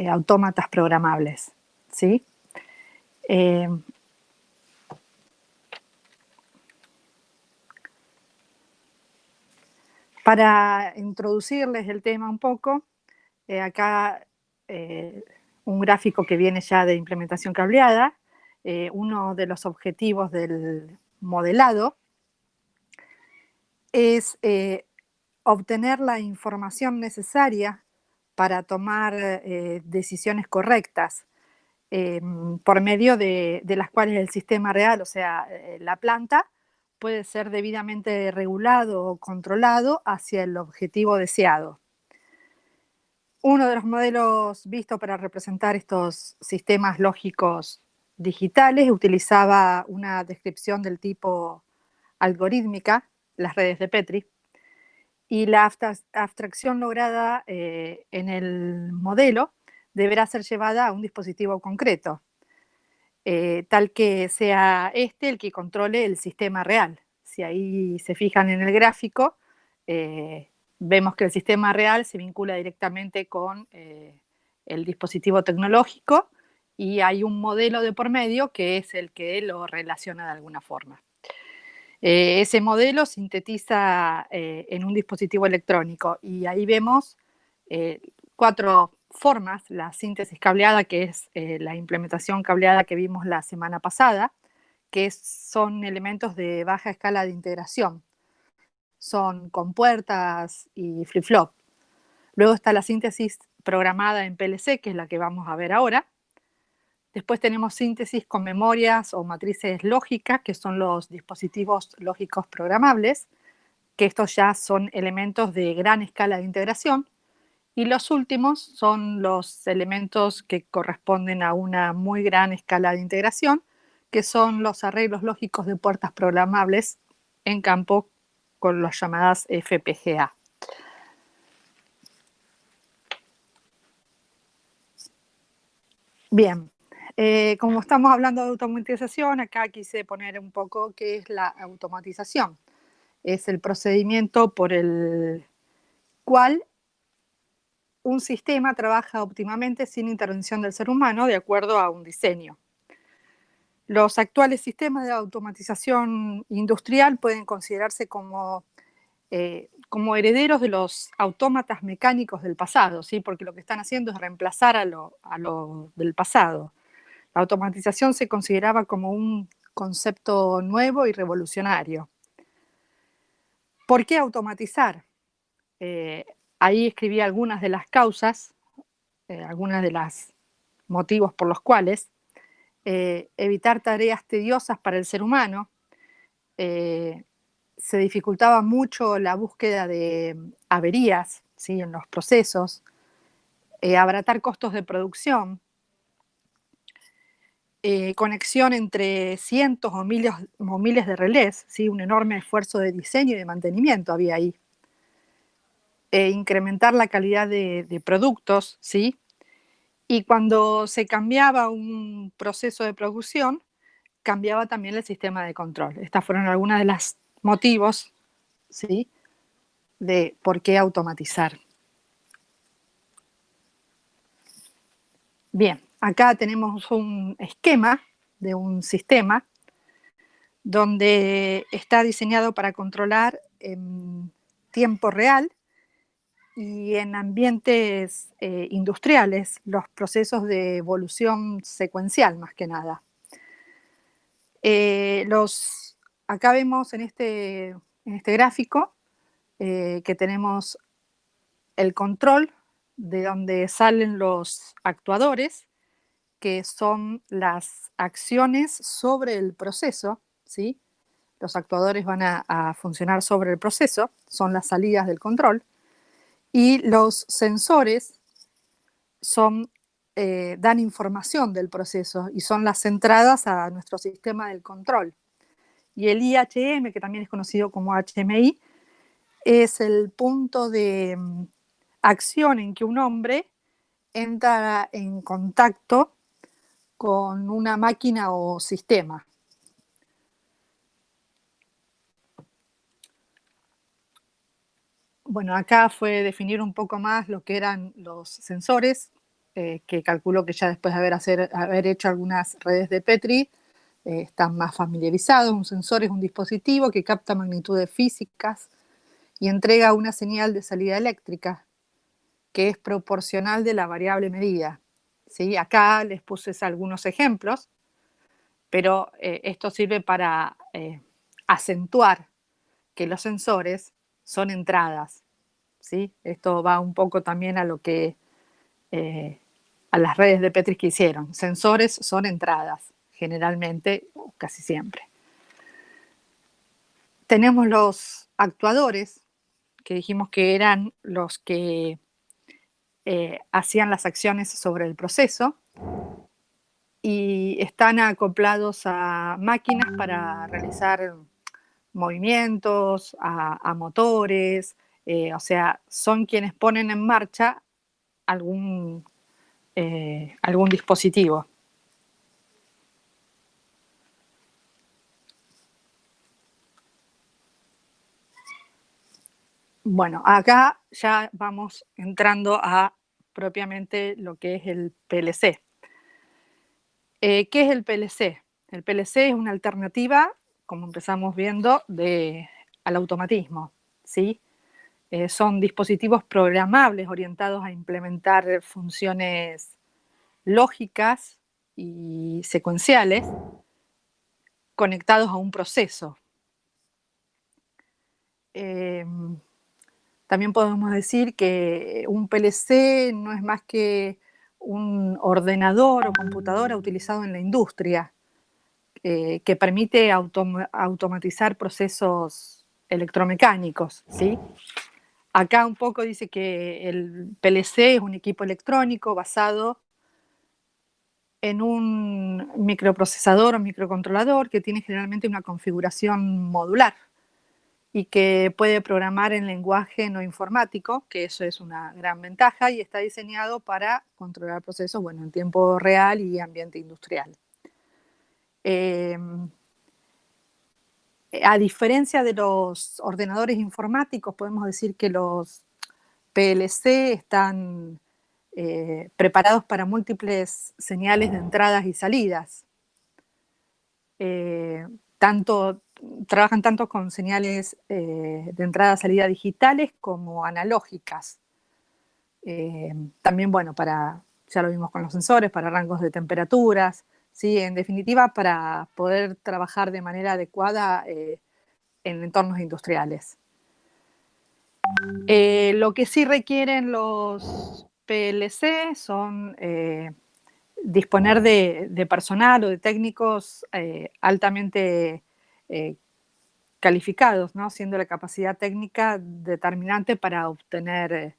autómatas programables, ¿sí? Para introducirles el tema un poco, acá un gráfico que viene ya de implementación cableada, uno de los objetivos del modelado es obtener la información necesaria para tomar decisiones correctas por medio de las cuales el sistema real, o sea, la planta, puede ser debidamente regulado o controlado hacia el objetivo deseado. Uno de los modelos vistos para representar estos sistemas lógicos digitales utilizaba una descripción del tipo algorítmica, las redes de Petri, y la abstracción lograda en el modelo deberá ser llevada a un dispositivo concreto, tal que sea este el que controle el sistema real. Si ahí se fijan en el gráfico, vemos que el sistema real se vincula directamente con el dispositivo tecnológico y hay un modelo de por medio que es el que lo relaciona de alguna forma. Ese modelo sintetiza en un dispositivo electrónico y ahí vemos 4 formas: la síntesis cableada, que es la implementación cableada que vimos la semana pasada, que son elementos de baja escala de integración, son compuertas y flip-flop. Luego está la síntesis programada en PLC, que es la que vamos a ver ahora. Después tenemos síntesis con memorias o matrices lógicas, que son los dispositivos lógicos programables, que estos ya son elementos de gran escala de integración. Y los últimos son los elementos que corresponden a una muy gran escala de integración, que son los arreglos lógicos de puertas programables en campo con las llamadas FPGA. Bien, como estamos hablando de automatización, acá quise poner un poco qué es la automatización. Es el procedimiento por el cual un sistema trabaja óptimamente sin intervención del ser humano de acuerdo a un diseño. Los actuales sistemas de automatización industrial pueden considerarse como herederos de los autómatas mecánicos del pasado, ¿sí? Porque lo que están haciendo es reemplazar a lo del pasado. La automatización se consideraba como un concepto nuevo y revolucionario. ¿Por qué automatizar? Ahí escribí algunas de las causas, algunas de los motivos por los cuales. Evitar tareas tediosas para el ser humano. Se dificultaba mucho la búsqueda de averías, ¿sí?, en los procesos. Abaratar costos de producción. Conexión entre cientos o miles de relés, ¿sí?, un enorme esfuerzo de diseño y de mantenimiento había ahí. Incrementar la calidad de productos, ¿sí? Y cuando se cambiaba un proceso de producción, cambiaba también el sistema de control. Estas fueron algunas de los motivos, ¿sí?, de por qué automatizar. Bien, acá tenemos un esquema de un sistema donde está diseñado para controlar en tiempo real y en ambientes industriales los procesos de evolución secuencial, más que nada. Acá vemos en este gráfico que tenemos el control de donde salen los actuadores, que son las acciones sobre el proceso, ¿sí? Los actuadores van a funcionar sobre el proceso, son las salidas del control, y los sensores dan información del proceso y son las entradas a nuestro sistema del control. Y el IHM, que también es conocido como HMI, es el punto de acción en que un hombre entra en contacto con una máquina o sistema. Bueno, acá fue definir un poco más lo que eran los sensores. que calculo que ya después de haber hecho algunas redes de Petri, están más familiarizados. Un sensor es un dispositivo que capta magnitudes físicas y entrega una señal de salida eléctrica que es proporcional de la variable medida. ¿Sí? Acá les puse algunos ejemplos, pero esto sirve para acentuar que los sensores son entradas. ¿Sí? Esto va un poco también a lo que a las redes de Petri que hicieron. Sensores son entradas, generalmente, casi siempre. Tenemos los actuadores, que dijimos que eran los que hacían las acciones sobre el proceso y están acoplados a máquinas para realizar movimientos, a motores, o sea, son quienes ponen en marcha algún dispositivo. Bueno, acá ya vamos entrando a propiamente lo que es el PLC. ¿Qué es el PLC? El PLC es una alternativa, como empezamos viendo, al automatismo, ¿sí? Son dispositivos programables orientados a implementar funciones lógicas y secuenciales conectados a un proceso. También podemos decir que un PLC no es más que un ordenador o computadora utilizado en la industria que permite automatizar procesos electromecánicos, ¿sí? Acá un poco dice que el PLC es un equipo electrónico basado en un microprocesador o microcontrolador que tiene generalmente una configuración modular y que puede programar en lenguaje no informático, que eso es una gran ventaja, y está diseñado para controlar procesos, bueno, en tiempo real y ambiente industrial. A diferencia de los ordenadores informáticos, podemos decir que los PLC están preparados para múltiples señales de entradas y salidas. Trabajan tanto con señales de entrada-salida digitales como analógicas. También, bueno, ya lo vimos con los sensores, para rangos de temperaturas, ¿sí? En definitiva, para poder trabajar de manera adecuada en entornos industriales. Lo que sí requieren los PLC son disponer de personal o de técnicos altamente calificados, ¿no? Siendo la capacidad técnica determinante para obtener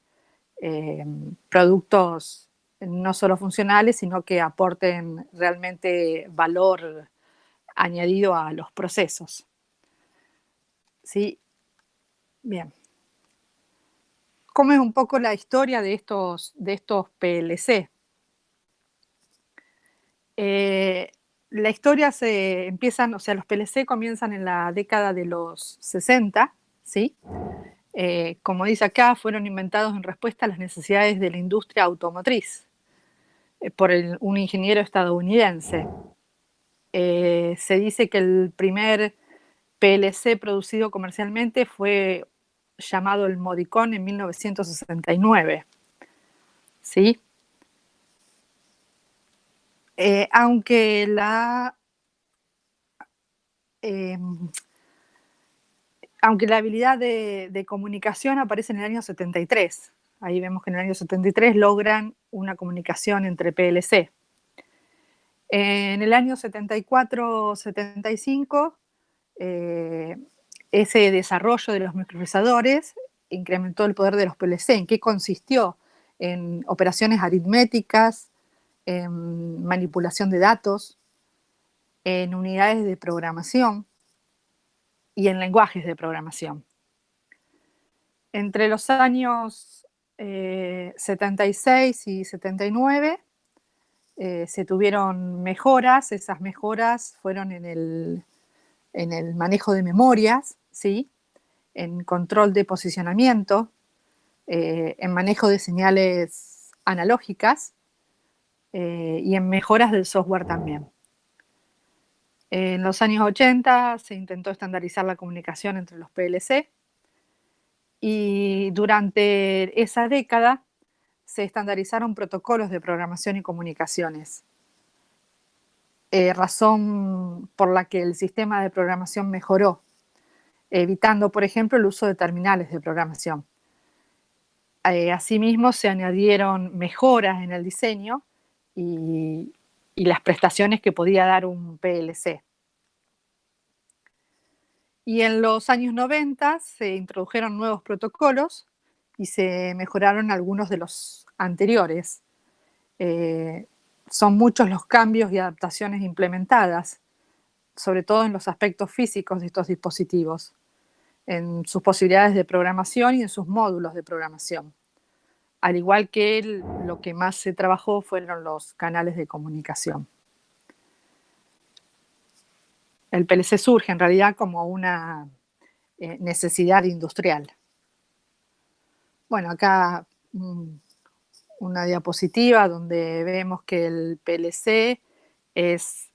productos no solo funcionales, sino que aporten realmente valor añadido a los procesos. ¿Sí? Bien. ¿Cómo es un poco la historia de estos PLC? La historia o sea, los PLC comienzan en la década de los 60, ¿sí? Como dice acá, fueron inventados en respuesta a las necesidades de la industria automotriz por un ingeniero estadounidense. Se dice que el primer PLC producido comercialmente fue llamado el Modicon en 1969, ¿sí? Aunque la habilidad de comunicación aparece en el año 73. Ahí vemos que en el año 73 logran una comunicación entre PLC. En el año 74-75, ese desarrollo de los microprocesadores incrementó el poder de los PLC. ¿En qué consistió? En operaciones aritméticas, en manipulación de datos, en unidades de programación y en lenguajes de programación. Entre los años 76 y 79 se tuvieron mejoras. Esas mejoras fueron en el manejo de memorias, ¿sí? En control de posicionamiento, en manejo de señales analógicas y en mejoras del software también. En los años 80 se intentó estandarizar la comunicación entre los PLC y durante esa década se estandarizaron protocolos de programación y comunicaciones, razón por la que el sistema de programación mejoró, evitando, por ejemplo, el uso de terminales de programación. Asimismo, se añadieron mejoras en el diseño y, y las prestaciones que podía dar un PLC. Y en los años 90 se introdujeron nuevos protocolos y se mejoraron algunos de los anteriores. Eh, Son muchos los cambios y adaptaciones implementadas, sobre todo en los aspectos físicos de estos dispositivos, en sus posibilidades de programación y en sus módulos de programación. Al igual que lo que más se trabajó fueron los canales de comunicación. El PLC surge en realidad como una necesidad industrial. Bueno, acá una diapositiva donde vemos que el PLC es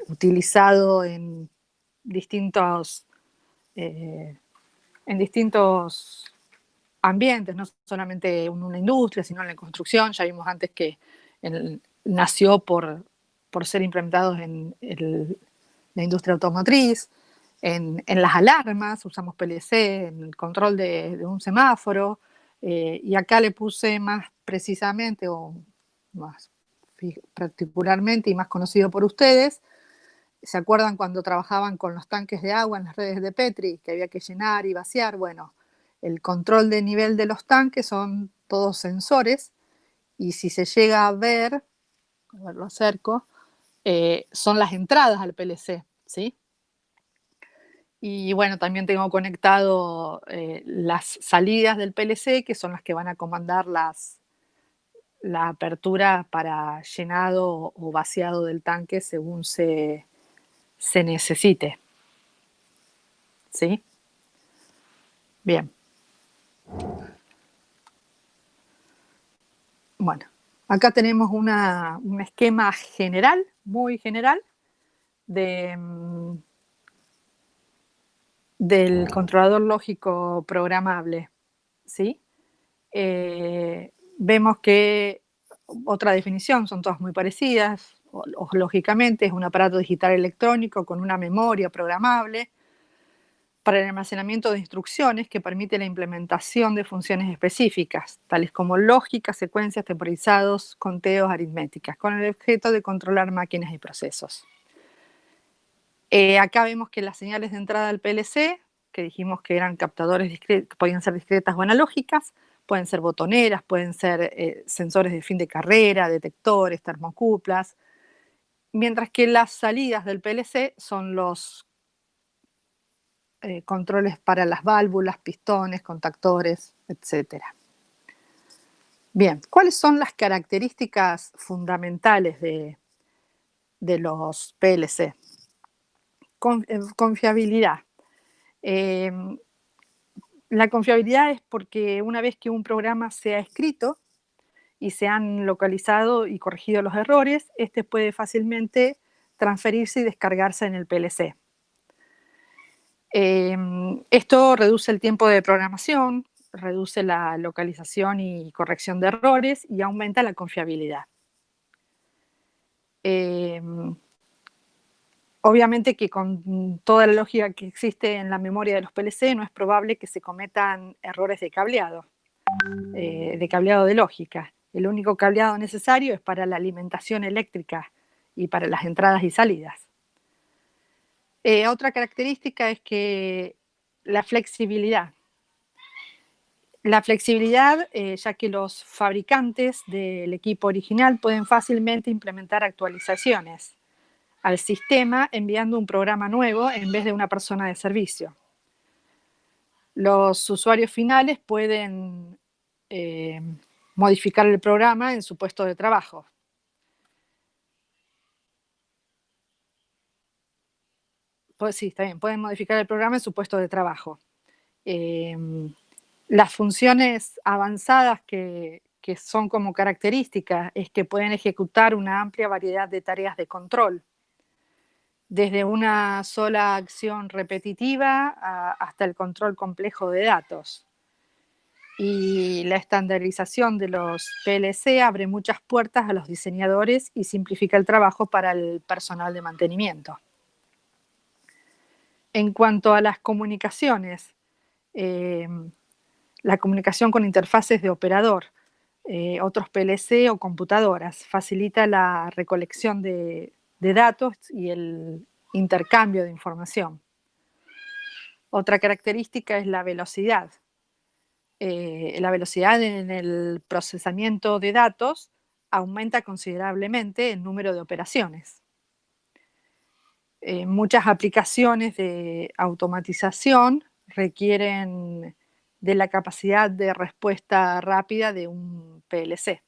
utilizado eh, en distintos ambientes, no solamente en una industria, sino en la construcción. Ya vimos antes que nació por ser implementados en la industria automotriz, en las alarmas, usamos PLC, en el control de un semáforo, y acá le puse más precisamente, o más particularmente y más conocido por ustedes. ¿Se acuerdan cuando trabajaban con los tanques de agua en las redes de Petri, que había que llenar y vaciar? Bueno, el control de nivel de los tanques son todos sensores, y si se llega a ver lo acerco, son las entradas al PLC, ¿sí? Y bueno, también tengo conectado las salidas del PLC, que son las que van a comandar la apertura para llenado o vaciado del tanque según se necesite. ¿Sí? Bien. Bueno, acá tenemos un esquema general, muy general, del controlador lógico programable, ¿sí? Vemos que otra definición, son todas muy parecidas, lógicamente es un aparato digital electrónico con una memoria programable para el almacenamiento de instrucciones que permite la implementación de funciones específicas, tales como lógica, secuencias, temporizados, conteos, aritméticas, con el objeto de controlar máquinas y procesos. Acá vemos que las señales de entrada al PLC, que dijimos que eran captadores discretos, que podían ser discretas o analógicas, pueden ser botoneras, pueden ser sensores de fin de carrera, detectores, termocuplas, mientras que las salidas del PLC son los controles para las válvulas, pistones, contactores, etc. Bien, ¿cuáles son las características fundamentales de los PLC? Confiabilidad. La confiabilidad es porque una vez que un programa se ha escrito y se han localizado y corregido los errores, este puede fácilmente transferirse y descargarse en el PLC. Esto reduce el tiempo de programación, reduce la localización y corrección de errores y aumenta la confiabilidad. Obviamente que con toda la lógica que existe en la memoria de los PLC no es probable que se cometan errores de cableado de lógica. El único cableado necesario es para la alimentación eléctrica y para las entradas y salidas. Otra característica es que la flexibilidad. La flexibilidad, ya que los fabricantes del equipo original pueden fácilmente implementar actualizaciones al sistema enviando un programa nuevo en vez de una persona de servicio. Los usuarios finales pueden modificar el programa en su puesto de trabajo. Pues sí, está bien, pueden modificar el programa en su puesto de trabajo. Las funciones avanzadas que que son como características es que pueden ejecutar una amplia variedad de tareas de control, desde una sola acción repetitiva hasta el control complejo de datos. Y la estandarización de los PLC abre muchas puertas a los diseñadores y simplifica el trabajo para el personal de mantenimiento. En cuanto a las comunicaciones, la comunicación con interfaces de operador, otros PLC o computadoras, facilita la recolección de datos y el intercambio de información. Otra característica es la velocidad. La velocidad en el procesamiento de datos aumenta considerablemente el número de operaciones. Muchas aplicaciones de automatización requieren de la capacidad de respuesta rápida de un PLC.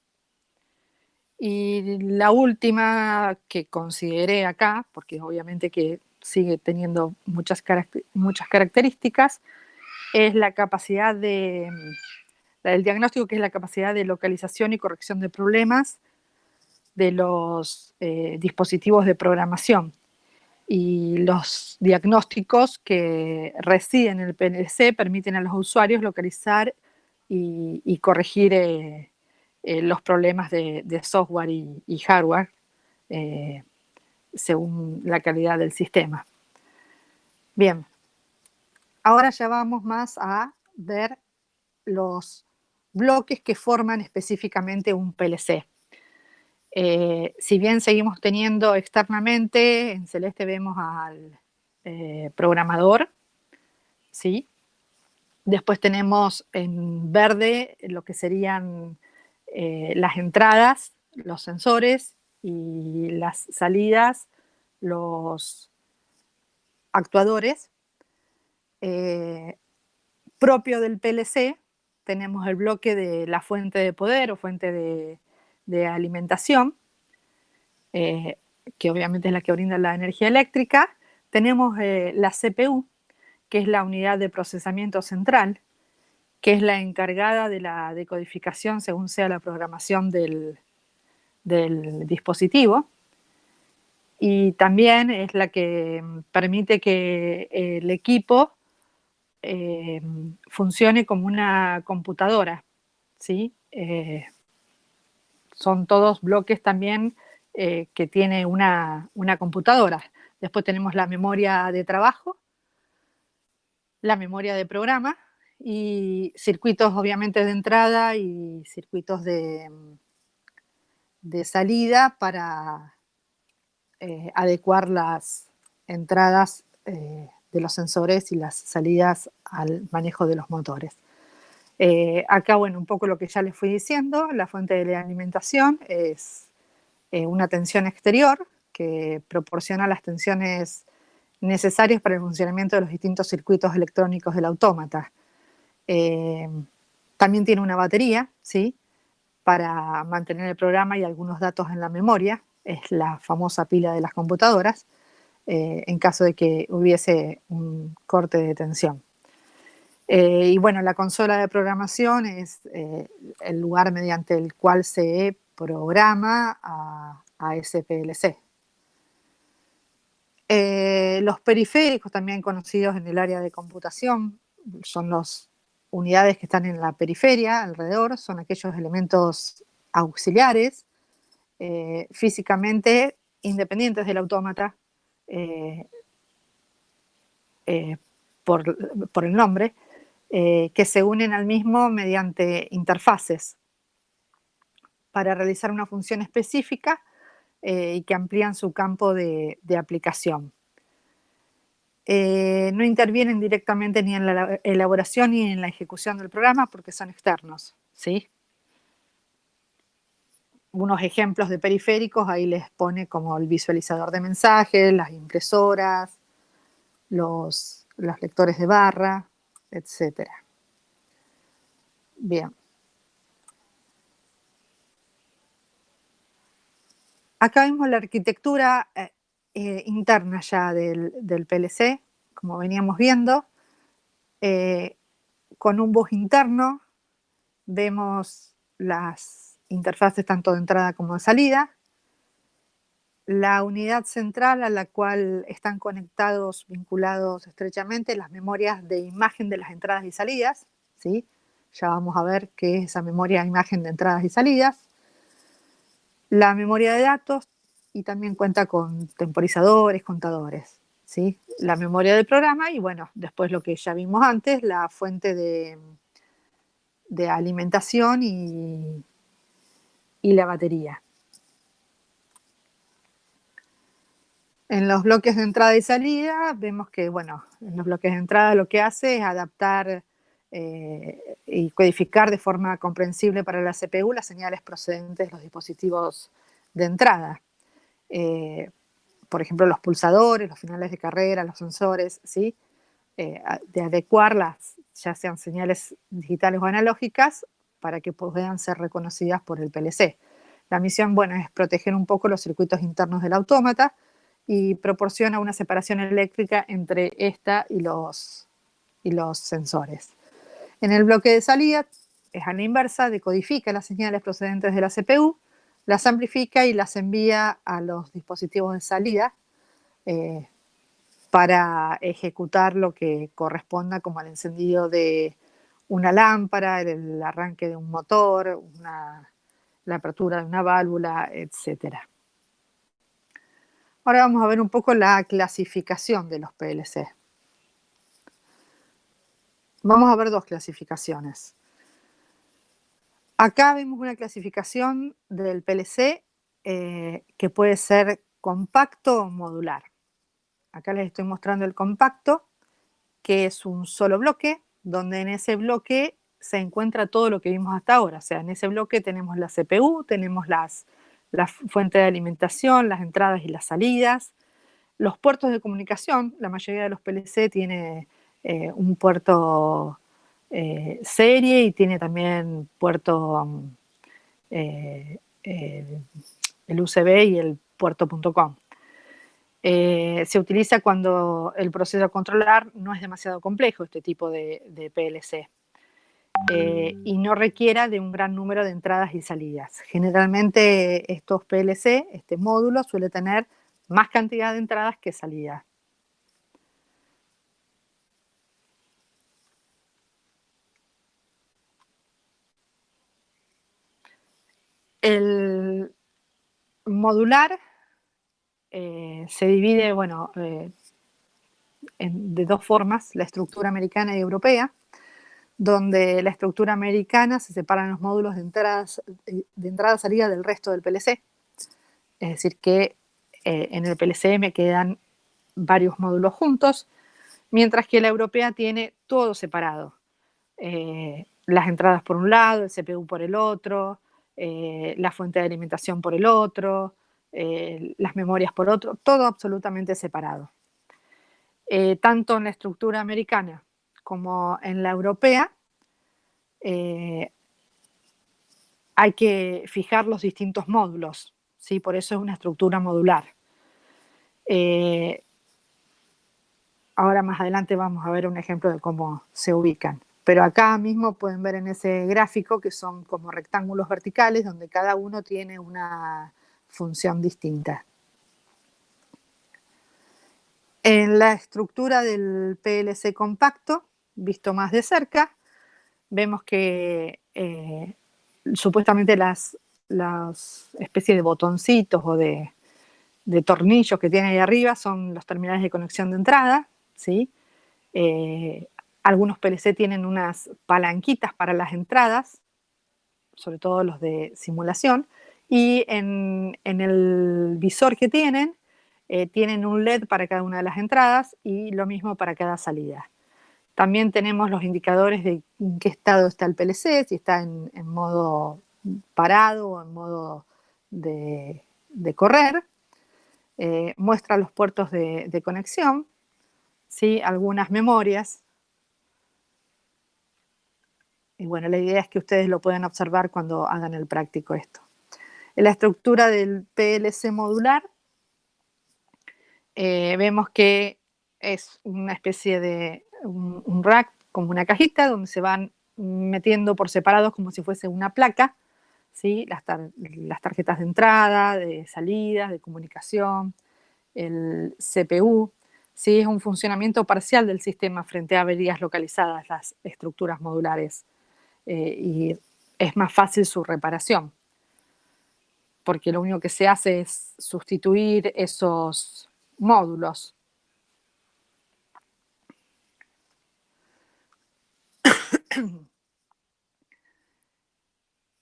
Y la última que consideré acá, porque obviamente que sigue teniendo muchas características, es la capacidad el diagnóstico, que es la capacidad de localización y corrección de problemas de los dispositivos de programación. Y los diagnósticos que residen en el PLC permiten a los usuarios localizar y corregir los problemas de software y hardware según la calidad del sistema. Bien, ahora ya vamos más a ver los bloques que forman específicamente un PLC. Si bien seguimos teniendo externamente, en celeste vemos al programador, ¿sí? Después tenemos en verde lo que serían las entradas, los sensores, y las salidas, los actuadores. Propio del PLC tenemos el bloque de la fuente de poder o fuente de alimentación, que obviamente es la que brinda la energía eléctrica. Tenemos la CPU, que es la unidad de procesamiento central, que es la encargada de la decodificación según sea la programación del dispositivo, y también es la que permite que el equipo funcione como una computadora, ¿sí? Son todos bloques también que tiene una computadora. Después tenemos la memoria de trabajo, la memoria de programa y circuitos obviamente de entrada y circuitos de salida para adecuar las entradas de los sensores y las salidas al manejo de los motores. Acá, bueno, un poco lo que ya les fui diciendo, la fuente de alimentación es una tensión exterior que proporciona las tensiones necesarias para el funcionamiento de los distintos circuitos electrónicos del autómata. También tiene una batería, ¿sí?, para mantener el programa y algunos datos en la memoria. Es la famosa pila de las computadoras, en caso de que hubiese un corte de tensión. Y bueno, la consola de programación es el lugar mediante el cual se programa a ese PLC. Los periféricos, también conocidos en el área de computación, son las unidades que están en la periferia, alrededor, son aquellos elementos auxiliares, físicamente independientes del autómata, por el nombre, que se unen al mismo mediante interfaces para realizar una función específica y que amplían su campo de aplicación. No intervienen directamente ni en la elaboración ni en la ejecución del programa porque son externos, ¿sí? Unos ejemplos de periféricos ahí les pone como el visualizador de mensajes, las impresoras, los lectores de barra, etc. Bien. Acá vemos la arquitectura interna ya del PLC, como veníamos viendo. Con un bus interno vemos las interfaces tanto de entrada como de salida, la unidad central a la cual están conectados, vinculados estrechamente las memorias de imagen de las entradas y salidas, ¿sí? Ya vamos a ver qué es esa memoria de imagen de entradas y salidas. La memoria de datos, y también cuenta con temporizadores, contadores, ¿sí? La memoria del programa y, bueno, después lo que ya vimos antes, la fuente de alimentación y la batería. En los bloques de entrada y salida vemos que, bueno, en los bloques de entrada lo que hace es adaptar y codificar de forma comprensible para la CPU las señales procedentes de los dispositivos de entrada. Por ejemplo, los pulsadores, los finales de carrera, los sensores, ¿sí? De adecuarlas, ya sean señales digitales o analógicas, para que puedan ser reconocidas por el PLC. La misión, bueno, es proteger un poco los circuitos internos del autómata y proporciona una separación eléctrica entre esta y los sensores. En el bloque de salida es a la inversa, decodifica las señales procedentes de la CPU, las amplifica y las envía a los dispositivos de salida para ejecutar lo que corresponda como el encendido de una lámpara, el arranque de un motor, la apertura de una válvula, etc. Ahora vamos a ver un poco la clasificación de los PLC. Vamos a ver dos clasificaciones. Acá vemos una clasificación del PLC que puede ser compacto o modular. Acá les estoy mostrando el compacto, que es un solo bloque, donde en ese bloque se encuentra todo lo que vimos hasta ahora. O sea, en ese bloque tenemos la CPU, tenemos la fuente de alimentación, las entradas y las salidas, los puertos de comunicación. La mayoría de los PLC tiene un puerto serie y tiene también puerto el USB y el puerto.com. Se utiliza cuando el proceso a controlar no es demasiado complejo, este tipo de PLC, y no requiera de un gran número de entradas y salidas. Generalmente estos PLC, este módulo, suele tener más cantidad de entradas que salidas. El modular se divide, bueno, de dos formas, la estructura americana y europea, donde la estructura americana se separan los módulos de entrada salida del resto del PLC. Es decir, que en el PLC me quedan varios módulos juntos, mientras que la europea tiene todo separado. Las entradas por un lado, el CPU por el otro, la fuente de alimentación por el otro, las memorias por otro, todo absolutamente separado. Tanto en la estructura americana como en la europea, hay que fijar los distintos módulos, ¿sí? Por eso es una estructura modular. Ahora más adelante vamos a ver un ejemplo de cómo se ubican. Pero acá mismo pueden ver en ese gráfico que son como rectángulos verticales donde cada uno tiene una función distinta. En la estructura del PLC compacto, visto más de cerca, vemos que supuestamente las especies de botoncitos o de tornillos que tiene ahí arriba son los terminales de conexión de entrada, ¿sí? Algunos PLC tienen unas palanquitas para las entradas, sobre todo los de simulación, y en el visor que tienen un LED para cada una de las entradas y lo mismo para cada salida. También tenemos los indicadores de en qué estado está el PLC, si está en modo parado o en modo de correr. Muestra los puertos de conexión, ¿sí? Algunas memorias. Y bueno, la idea es que ustedes lo puedan observar cuando hagan el práctico esto. En la estructura del PLC modular, vemos que es una especie de un rack, como una cajita, donde se van metiendo por separados como si fuese una placa, ¿sí? Las tarjetas de entrada, de salida, de comunicación, el CPU, ¿sí? Es un funcionamiento parcial del sistema frente a averías localizadas, las estructuras modulares, y es más fácil su reparación, porque lo único que se hace es sustituir esos módulos.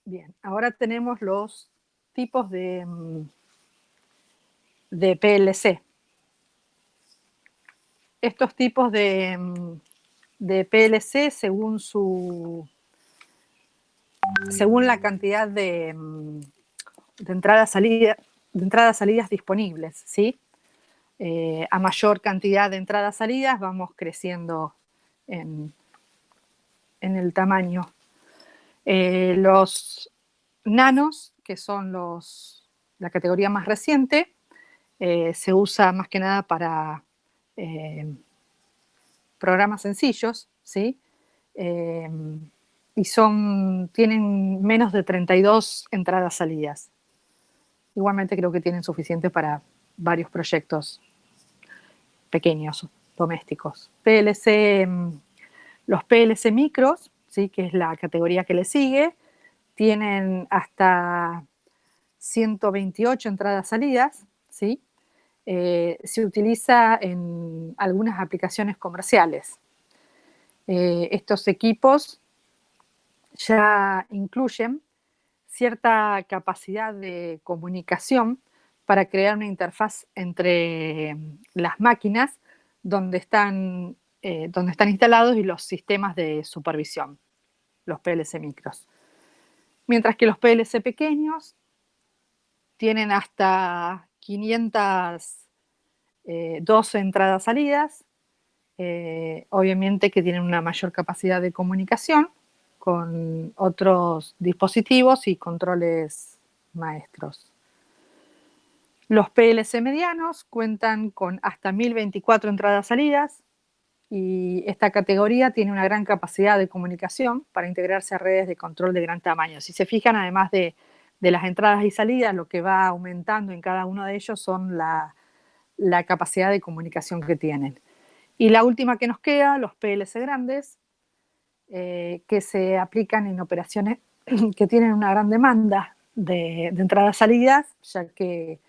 Bien, ahora tenemos los tipos de PLC. Estos tipos de PLC, según la cantidad de entradas-salidas disponibles, ¿sí? A mayor cantidad de entradas-salidas vamos creciendo en el tamaño. Los nanos, que son la categoría más reciente, se usa más que nada para programas sencillos, ¿sí? Y tienen menos de 32 entradas-salidas. Igualmente creo que tienen suficiente para varios proyectos pequeños, domésticos. Los PLC micros, ¿sí? Que es la categoría que le sigue, tienen hasta 128 entradas-salidas, ¿sí? Se utiliza en algunas aplicaciones comerciales. Estos equipos ya incluyen cierta capacidad de comunicación para crear una interfaz entre las máquinas donde están instalados y los sistemas de supervisión, los PLC micros. Mientras que los PLC pequeños tienen hasta 512 entradas-salidas, obviamente que tienen una mayor capacidad de comunicación con otros dispositivos y controles maestros. Los PLC medianos cuentan con hasta 1024 entradas-salidas y esta categoría tiene una gran capacidad de comunicación para integrarse a redes de control de gran tamaño. Si se fijan, además de las entradas y salidas, lo que va aumentando en cada uno de ellos son la capacidad de comunicación que tienen. Y la última que nos queda, los PLC grandes, que se aplican en operaciones que tienen una gran demanda de entradas-salidas, ya que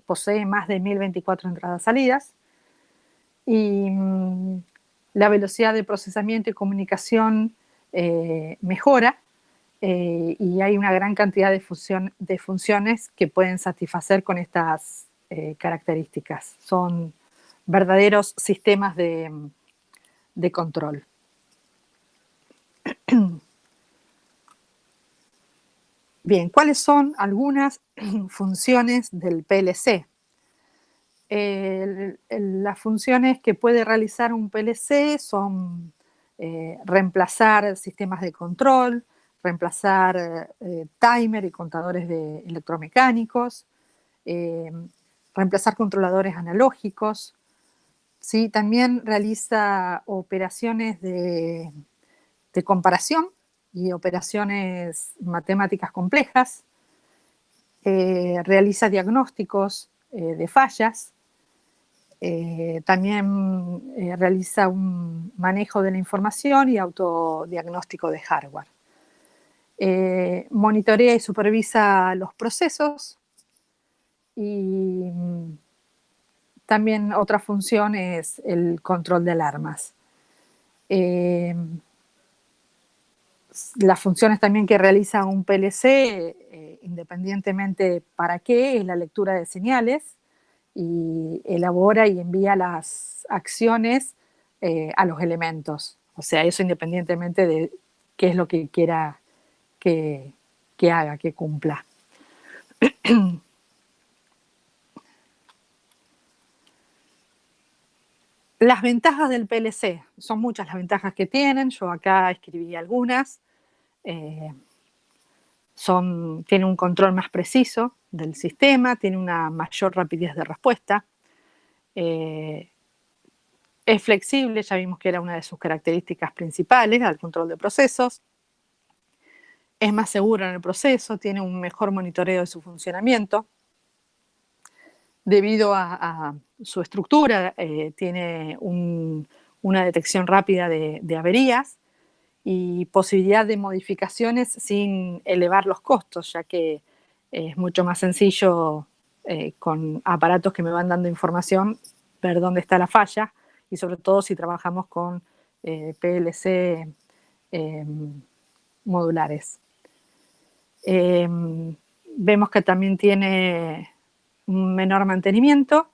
posee más de 1024 entradas-salidas. Y la velocidad de procesamiento y comunicación mejora, y hay una gran cantidad de funciones que pueden satisfacer con estas características. Son verdaderos sistemas de control. Bien, ¿cuáles son algunas funciones del PLC? Las funciones que puede realizar un PLC son reemplazar sistemas de control, reemplazar timer y contadores de electromecánicos, reemplazar controladores analógicos, ¿sí? También realiza operaciones de comparación y operaciones matemáticas complejas, realiza diagnósticos de fallas, también realiza un manejo de la información y autodiagnóstico de hardware. Monitorea y supervisa los procesos y también otra función es el control de alarmas. Las funciones también que realiza un PLC, independientemente para qué, es la lectura de señales y elabora y envía las acciones a los elementos. O sea, eso independientemente de qué es lo que quiera que haga, que cumpla. Las ventajas del PLC, son muchas las ventajas que tienen, yo acá escribí algunas. Tiene un control más preciso del sistema, tiene una mayor rapidez de respuesta, es flexible, ya vimos que era una de sus características principales, al control de procesos, es más seguro en el proceso, tiene un mejor monitoreo de su funcionamiento. Debido a su estructura, tiene una detección rápida de averías y posibilidad de modificaciones sin elevar los costos, ya que es mucho más sencillo con aparatos que me van dando información ver dónde está la falla, y sobre todo si trabajamos con PLC eh, modulares. Vemos que también tiene un menor mantenimiento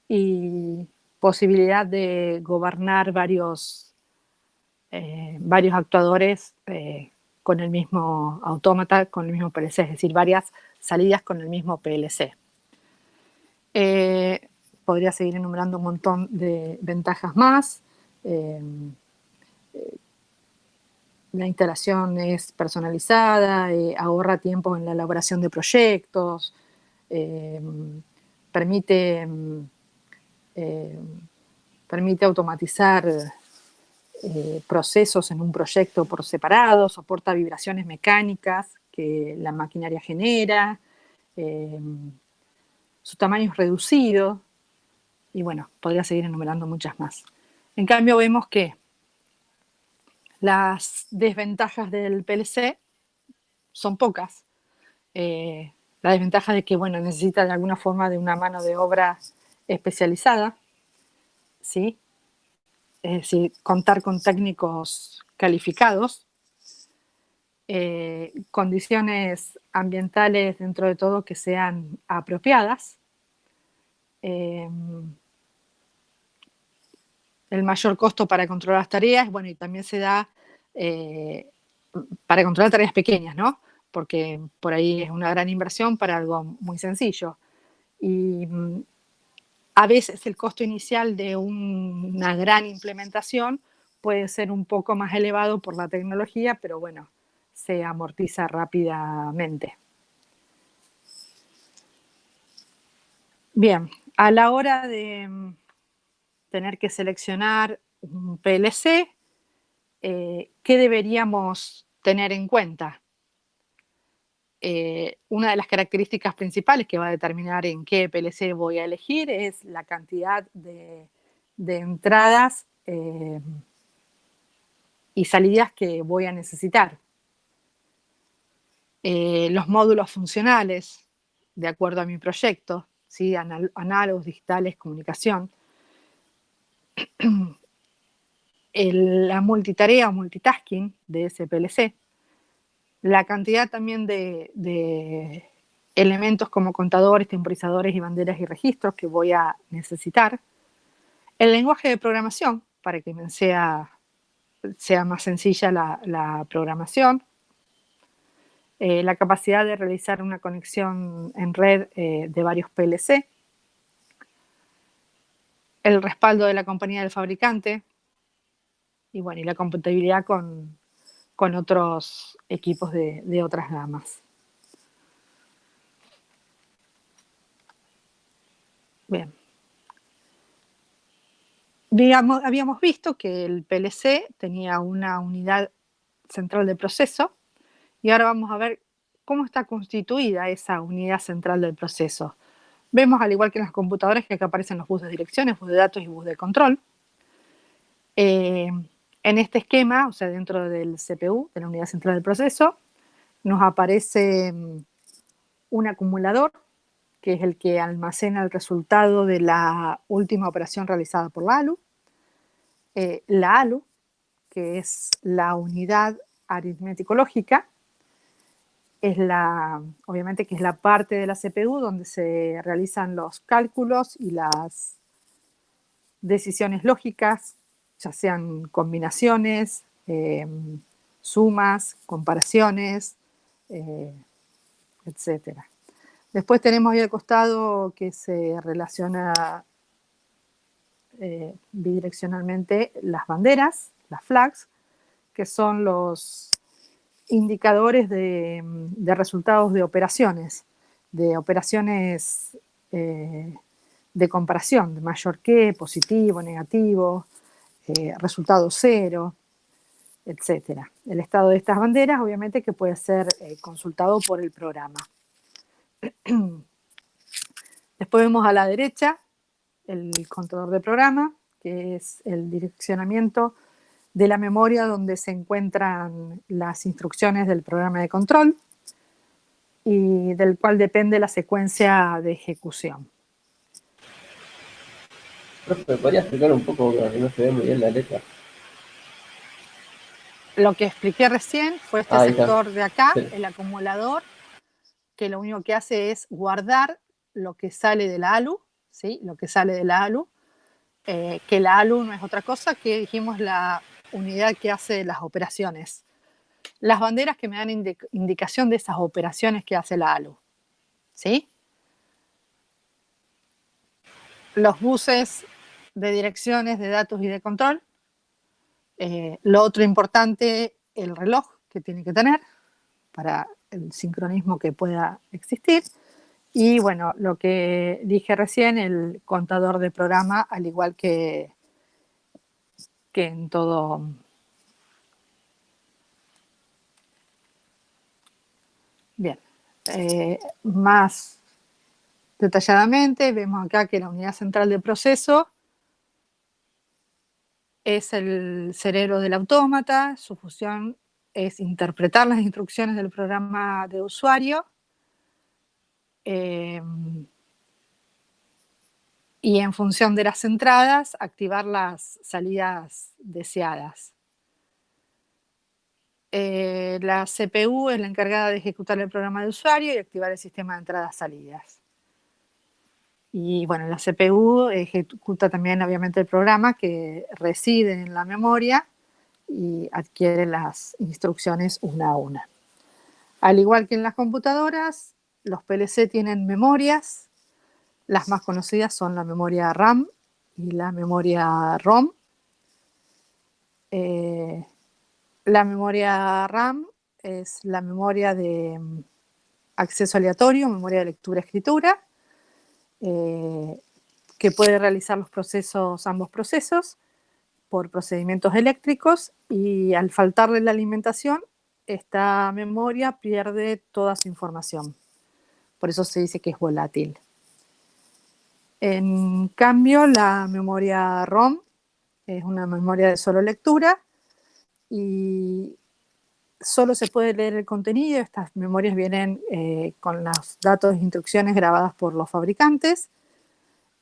y posibilidad de gobernar varios actuadores con el mismo autómata, con el mismo PLC, es decir, varias salidas con el mismo PLC. Podría seguir enumerando un montón de ventajas más. La instalación es personalizada, ahorra tiempo en la elaboración de proyectos, permite, permite automatizar procesos en un proyecto por separado, soporta vibraciones mecánicas que la maquinaria genera, su tamaño es reducido, y bueno, podría seguir enumerando muchas más. En cambio, vemos que las desventajas del PLC son pocas. La desventaja de que, bueno, necesita de alguna forma de una mano de obra especializada, ¿sí? Es decir, contar con técnicos calificados, condiciones ambientales dentro de todo que sean apropiadas, el mayor costo para controlar las tareas, bueno, y también se da para controlar tareas pequeñas, ¿no? Porque por ahí es una gran inversión para algo muy sencillo. Y a veces el costo inicial de una gran implementación puede ser un poco más elevado por la tecnología, pero bueno, se amortiza rápidamente. Bien, a la hora de tener que seleccionar un PLC, ¿qué deberíamos tener en cuenta? Una de las características principales que va a determinar en qué PLC voy a elegir es la cantidad de entradas y salidas que voy a necesitar. Los módulos funcionales, de acuerdo a mi proyecto, ¿sí? Análogos, digitales, comunicación. La multitarea o multitasking de ese PLC. La cantidad también de elementos como contadores, temporizadores y banderas y registros que voy a necesitar. El lenguaje de programación, para que me sea más sencilla la programación. La capacidad de realizar una conexión en red de varios PLC. El respaldo de la compañía del fabricante. Y bueno, y la compatibilidad con otros equipos de otras gamas. Bien. Habíamos visto que el PLC tenía una unidad central de proceso, y ahora vamos a ver cómo está constituida esa unidad central del proceso. Vemos, al igual que en las computadoras, que acá aparecen los bus de direcciones, bus de datos y bus de control. En este esquema, o sea, dentro del CPU, de la unidad central del proceso, nos aparece un acumulador, que es el que almacena el resultado de la última operación realizada por la ALU. La ALU, que es la unidad aritmético-lógica, obviamente que es la parte de la CPU donde se realizan los cálculos y las decisiones lógicas, ya sean combinaciones, sumas, comparaciones, etc. Después tenemos ahí al costado que se relaciona bidireccionalmente las banderas, las flags, que son los indicadores de resultados de operaciones de comparación, de mayor que, positivo, negativo, resultado cero. etcétera. El estado de estas banderas, obviamente, que puede ser consultado por el programa. Después vemos a la derecha el contador de programa, que es el direccionamiento de la memoria donde se encuentran las instrucciones del programa de control y del cual depende la secuencia de ejecución. Profe, ¿me podría explicar un poco que no se ve muy bien la letra? Lo que expliqué recién fue este Ahí está. sector de acá, Sí. el acumulador, que lo único que hace es guardar lo que sale de la ALU, ¿sí? Lo que sale de la ALU, que la ALU no es otra cosa que, dijimos, la unidad que hace las operaciones. Las banderas que me dan indicación de esas operaciones que hace la ALU, ¿sí? Los buses de direcciones de datos y de control. Lo otro importante, el reloj que tiene que tener para el sincronismo que pueda existir. Y bueno, lo que dije recién, el contador de programa, al igual que en todo. Bien, más detalladamente vemos acá que la unidad central de proceso es el cerebro del autómata. Su función es interpretar las instrucciones del programa de usuario y en función de las entradas activar las salidas deseadas. La CPU es la encargada de ejecutar el programa de usuario y activar el sistema de entradas-salidas. Y bueno, la CPU ejecuta también obviamente el programa que reside en la memoria y adquiere las instrucciones una a una. Al igual que en las computadoras, los PLC tienen memorias. Las más conocidas son la memoria RAM y la memoria ROM. La memoria RAM es la memoria de acceso aleatorio, memoria de lectura-escritura, que puede realizar ambos procesos, por procedimientos eléctricos, y al faltarle la alimentación, esta memoria pierde toda su información. Por eso se dice que es volátil. En cambio, la memoria ROM es una memoria de solo lectura y solo se puede leer el contenido. Estas memorias vienen con los datos e instrucciones grabadas por los fabricantes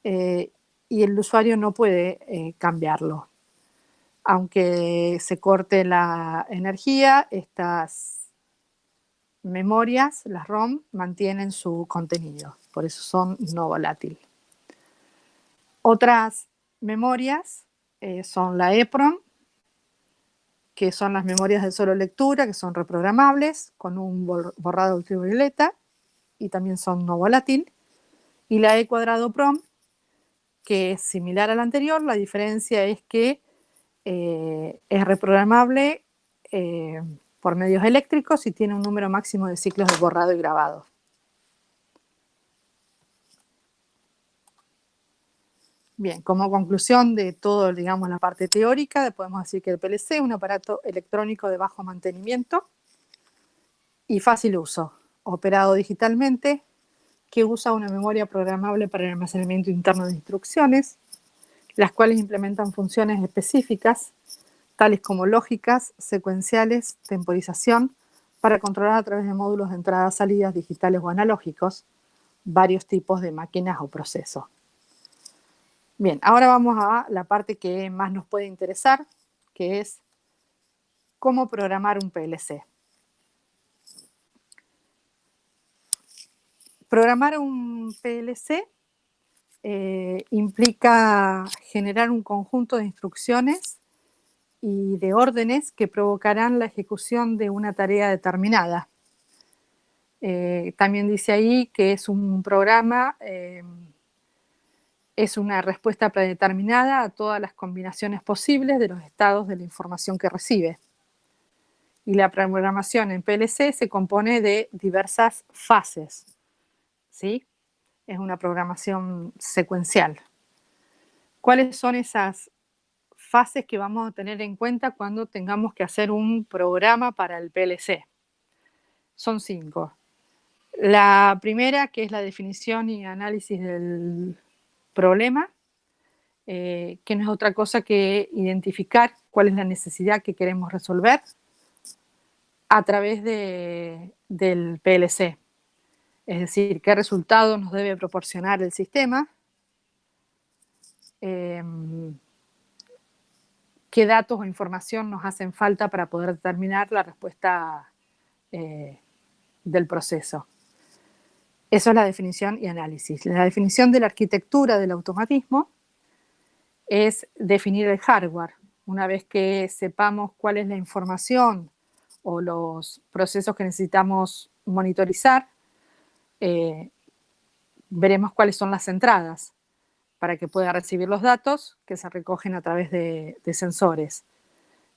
y el usuario no puede cambiarlo. Aunque se corte la energía, estas memorias, las ROM, mantienen su contenido. Por eso son no volátiles. Otras memorias son la EEPROM, que son las memorias de solo lectura, que son reprogramables con un borrado ultravioleta y también son no volátil. Y la E²PROM, que es similar a la anterior, la diferencia es que es reprogramable por medios eléctricos y tiene un número máximo de ciclos de borrado y grabado. Bien, como conclusión de todo, digamos, la parte teórica, podemos decir que el PLC es un aparato electrónico de bajo mantenimiento y fácil uso, operado digitalmente, que usa una memoria programable para el almacenamiento interno de instrucciones, las cuales implementan funciones específicas, tales como lógicas, secuenciales, temporización, para controlar a través de módulos de entradas-salidas digitales o analógicos, varios tipos de máquinas o procesos. Bien, ahora vamos a la parte que más nos puede interesar, que es cómo programar un PLC. Programar un PLC implica generar un conjunto de instrucciones y de órdenes que provocarán la ejecución de una tarea determinada. También dice ahí que es un programa, es una respuesta predeterminada a todas las combinaciones posibles de los estados de la información que recibe. Y la programación en PLC se compone de diversas fases, ¿sí? Es una programación secuencial. ¿Cuáles son esas fases que vamos a tener en cuenta cuando tengamos que hacer un programa para el PLC. Son 5. La primera, que es la definición y análisis del problema, que no es otra cosa que identificar cuál es la necesidad que queremos resolver a través del PLC. Es decir, qué resultado nos debe proporcionar el sistema, qué datos o información nos hacen falta para poder determinar la respuesta del proceso. Eso es la definición y análisis. La definición de la arquitectura del automatismo es definir el hardware. Una vez que sepamos cuál es la información o los procesos que necesitamos monitorizar, veremos cuáles son las entradas para que pueda recibir los datos que se recogen a través de sensores.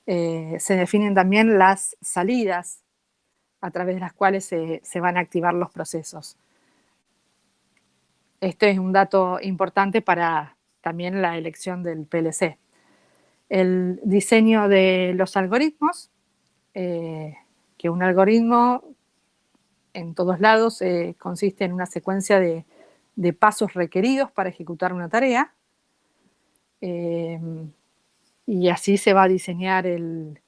Se definen también las salidas a través de las cuales se van a activar los procesos. Este es un dato importante para también la elección del PLC. El diseño de los algoritmos, que un algoritmo en todos lados consiste en una secuencia de pasos requeridos para ejecutar una tarea, y así se va a diseñar el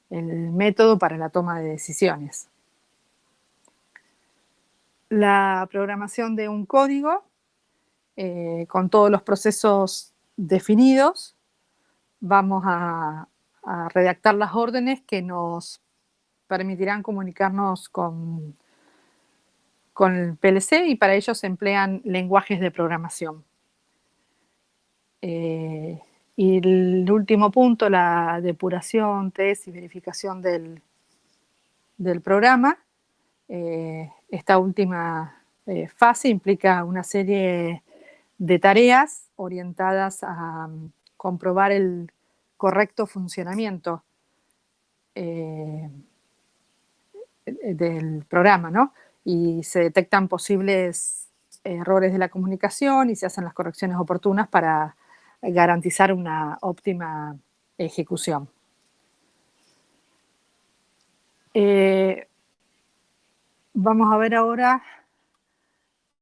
método para la toma de decisiones. La programación de un código con todos los procesos definidos, vamos a redactar las órdenes que nos permitirán comunicarnos con el PLC, y para ello se emplean lenguajes de programación. Y el último punto, la depuración, test y verificación del programa. Esta última fase implica una serie de tareas orientadas a comprobar el correcto funcionamiento del programa, ¿no? Y se detectan posibles errores de la comunicación y se hacen las correcciones oportunas para garantizar una óptima ejecución. Vamos a ver ahora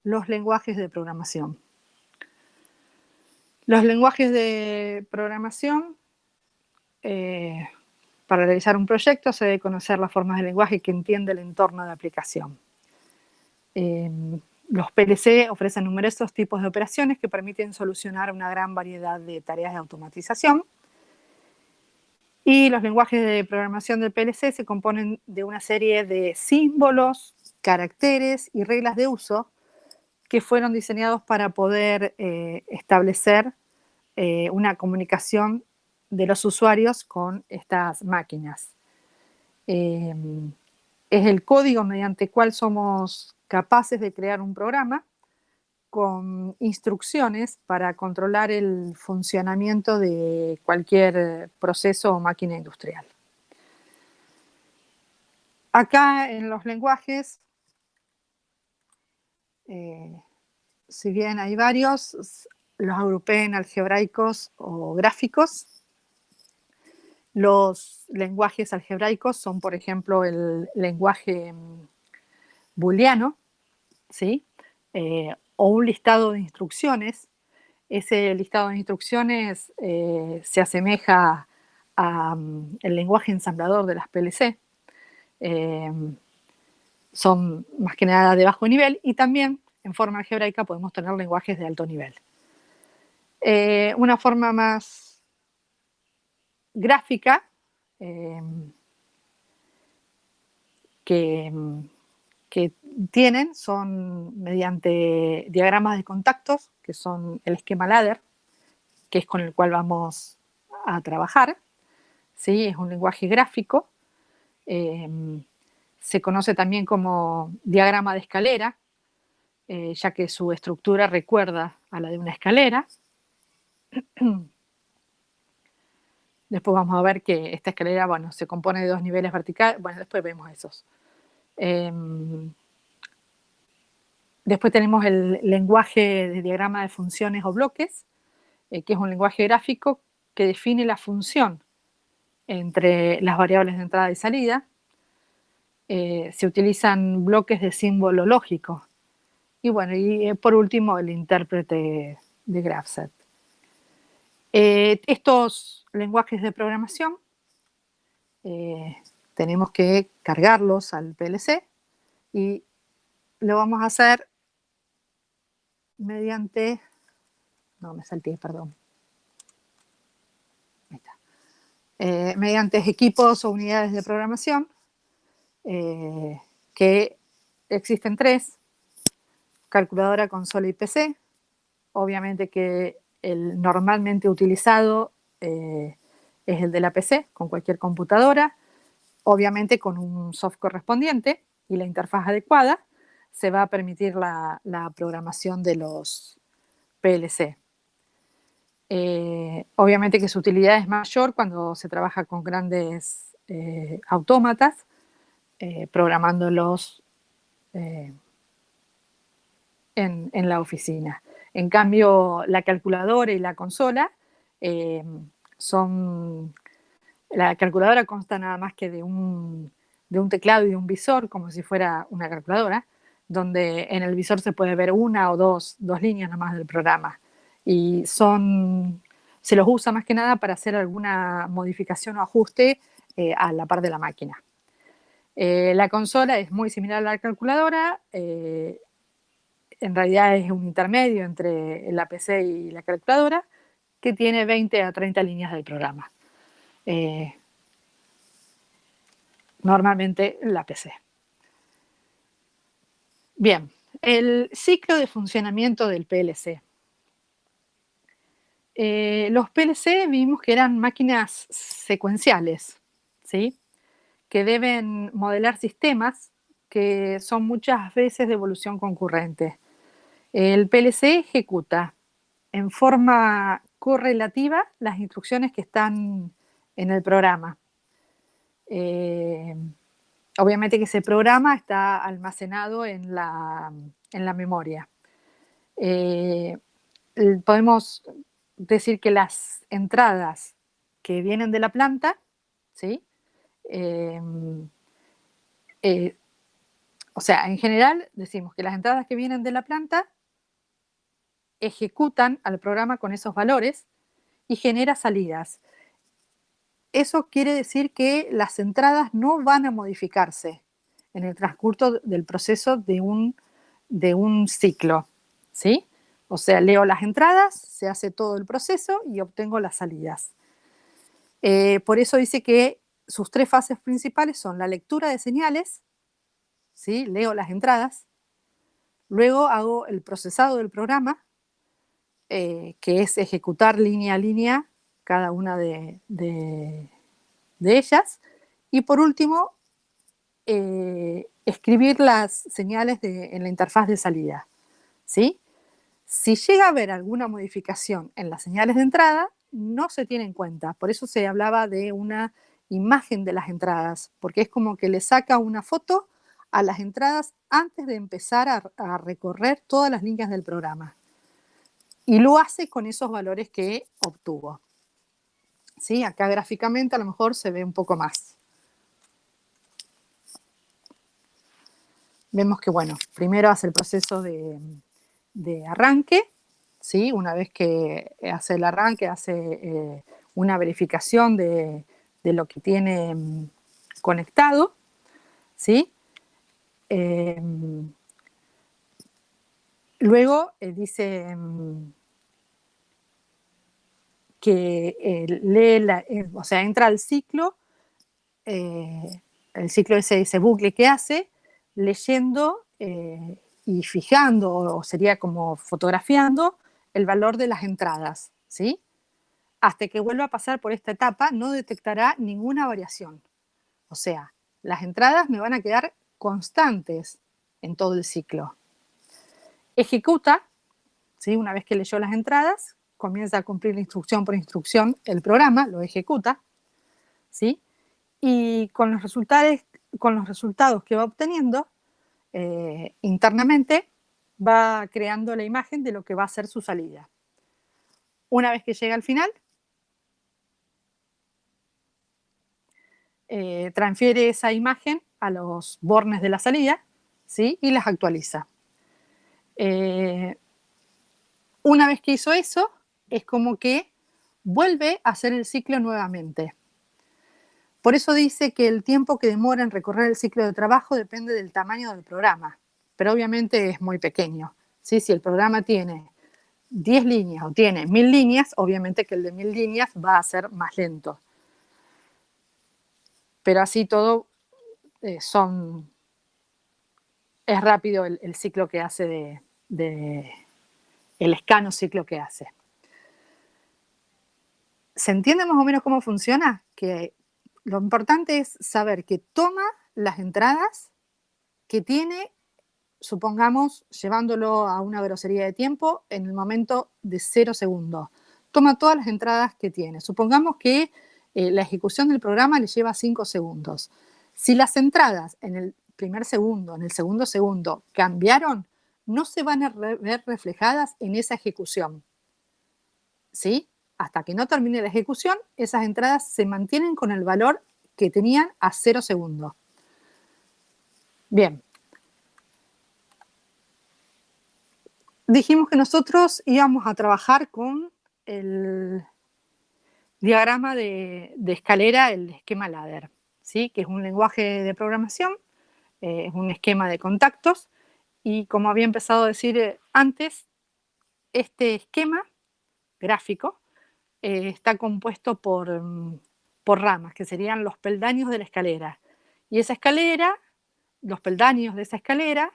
los lenguajes de programación. Los lenguajes de programación, para realizar un proyecto se debe conocer las formas de lenguaje que entiende el entorno de aplicación. Los PLC ofrecen numerosos tipos de operaciones que permiten solucionar una gran variedad de tareas de automatización. Y los lenguajes de programación del PLC se componen de una serie de símbolos, caracteres y reglas de uso que fueron diseñados para poder establecer una comunicación de los usuarios con estas máquinas. Es el código mediante el cual somos capaces de crear un programa con instrucciones para controlar el funcionamiento de cualquier proceso o máquina industrial. Acá en los lenguajes, si bien hay varios, los agrupé en algebraicos o gráficos. Los lenguajes algebraicos son, por ejemplo, el lenguaje booleano, ¿sí? O un listado de instrucciones. Ese listado de instrucciones se asemeja al lenguaje ensamblador de las PLC. Son más que nada de bajo nivel, y también en forma algebraica podemos tener lenguajes de alto nivel. Una forma más gráfica que tienen son mediante diagramas de contactos, que son el esquema ladder, que es con el cual vamos a trabajar, ¿sí? Es un lenguaje gráfico. Se conoce también como diagrama de escalera, ya que su estructura recuerda a la de una escalera. Después vamos a ver que esta escalera, bueno, se compone de 2 niveles verticales. Bueno, después vemos esos. Después tenemos el lenguaje de diagrama de funciones o bloques, que es un lenguaje gráfico que define la función entre las variables de entrada y salida. Se utilizan bloques de símbolo lógico. Y bueno, y por último, el intérprete de GraphSet. Estos lenguajes de programación tenemos que cargarlos al PLC y lo vamos a hacer mediante... No, me salté, perdón. Ahí está. Mediante equipos o unidades de programación, que existen 3, calculadora, consola y PC. Obviamente que el normalmente utilizado es el de la PC, con cualquier computadora, obviamente con un software correspondiente y la interfaz adecuada, se va a permitir la programación de los PLC. Obviamente que su utilidad es mayor cuando se trabaja con grandes autómatas, programándolos en la oficina. En cambio, la calculadora y la consola la calculadora consta nada más que de un teclado y de un visor, como si fuera una calculadora, donde en el visor se puede ver una o dos líneas nomás del programa. Y se los usa más que nada para hacer alguna modificación o ajuste a la par de la máquina. La consola es muy similar a la calculadora, en realidad es un intermedio entre la PC y la calculadora, que tiene 20 a 30 líneas del programa. Normalmente la PC. Bien, el ciclo de funcionamiento del PLC. Los PLC vimos que eran máquinas secuenciales, ¿sí? Que deben modelar sistemas que son muchas veces de evolución concurrente. El PLC ejecuta en forma correlativa las instrucciones que están en el programa. Obviamente que ese programa está almacenado en la memoria. Podemos decir que las entradas que vienen de la planta, ¿sí? O sea, en general decimos que las entradas que vienen de la planta ejecutan al programa con esos valores y genera salidas. Eso quiere decir que las entradas no van a modificarse en el transcurso del proceso de un ciclo, ¿sí? O sea, leo las entradas, se hace todo el proceso y obtengo las salidas. Por eso dice que sus 3 fases principales son la lectura de señales, ¿sí? Leo las entradas, luego hago el procesado del programa, que es ejecutar línea a línea cada una de ellas, y por último, escribir las señales en la interfaz de salida, ¿sí? Si llega a haber alguna modificación en las señales de entrada, no se tiene en cuenta. Por eso se hablaba de una imagen de las entradas, porque es como que le saca una foto a las entradas antes de empezar a recorrer todas las líneas del programa. Y lo hace con esos valores que obtuvo. ¿Sí? Acá gráficamente a lo mejor se ve un poco más. Vemos que, bueno, primero hace el proceso de arranque, ¿sí? Una vez que hace el arranque, hace una verificación de lo que tiene conectado, ¿sí? Luego dice que lee, o sea, entra al ciclo, el ciclo ese bucle que hace, leyendo y fijando, o sería como fotografiando, el valor de las entradas, ¿sí? Hasta que vuelva a pasar por esta etapa, no detectará ninguna variación. O sea, las entradas me van a quedar constantes en todo el ciclo. Ejecuta, ¿sí? Una vez que leyó las entradas, comienza a cumplir instrucción por instrucción el programa, lo ejecuta, ¿sí? Y con los resultados que va obteniendo, internamente va creando la imagen de lo que va a ser su salida. Una vez que llega al final, transfiere esa imagen a los bornes de la salida, ¿sí? Y las actualiza. Una vez que hizo eso, es como que vuelve a hacer el ciclo nuevamente. Por eso dice que el tiempo que demora en recorrer el ciclo de trabajo depende del tamaño del programa, pero obviamente es muy pequeño, ¿sí? Si el programa tiene 10 líneas o tiene 1000 líneas, obviamente que el de 1000 líneas va a ser más lento. Pero así todo es rápido el ciclo que hace el escano ciclo que hace. ¿Se entiende más o menos cómo funciona? Que lo importante es saber que toma las entradas que tiene, supongamos, llevándolo a una grosería de tiempo, en el momento de 0 segundos. Toma todas las entradas que tiene. Supongamos que la ejecución del programa le lleva 5 segundos. Si las entradas en el primer segundo, en el segundo segundo, cambiaron, no se van a ver reflejadas en esa ejecución. ¿Sí? Hasta que no termine la ejecución, esas entradas se mantienen con el valor que tenían a 0 segundos. Bien. Dijimos que nosotros íbamos a trabajar con el diagrama de escalera, el esquema ladder, ¿sí? Que es un lenguaje de programación, es un esquema de contactos, y como había empezado a decir antes, este esquema gráfico está compuesto por ramas, que serían los peldaños de la escalera. Y esa escalera, los peldaños de esa escalera,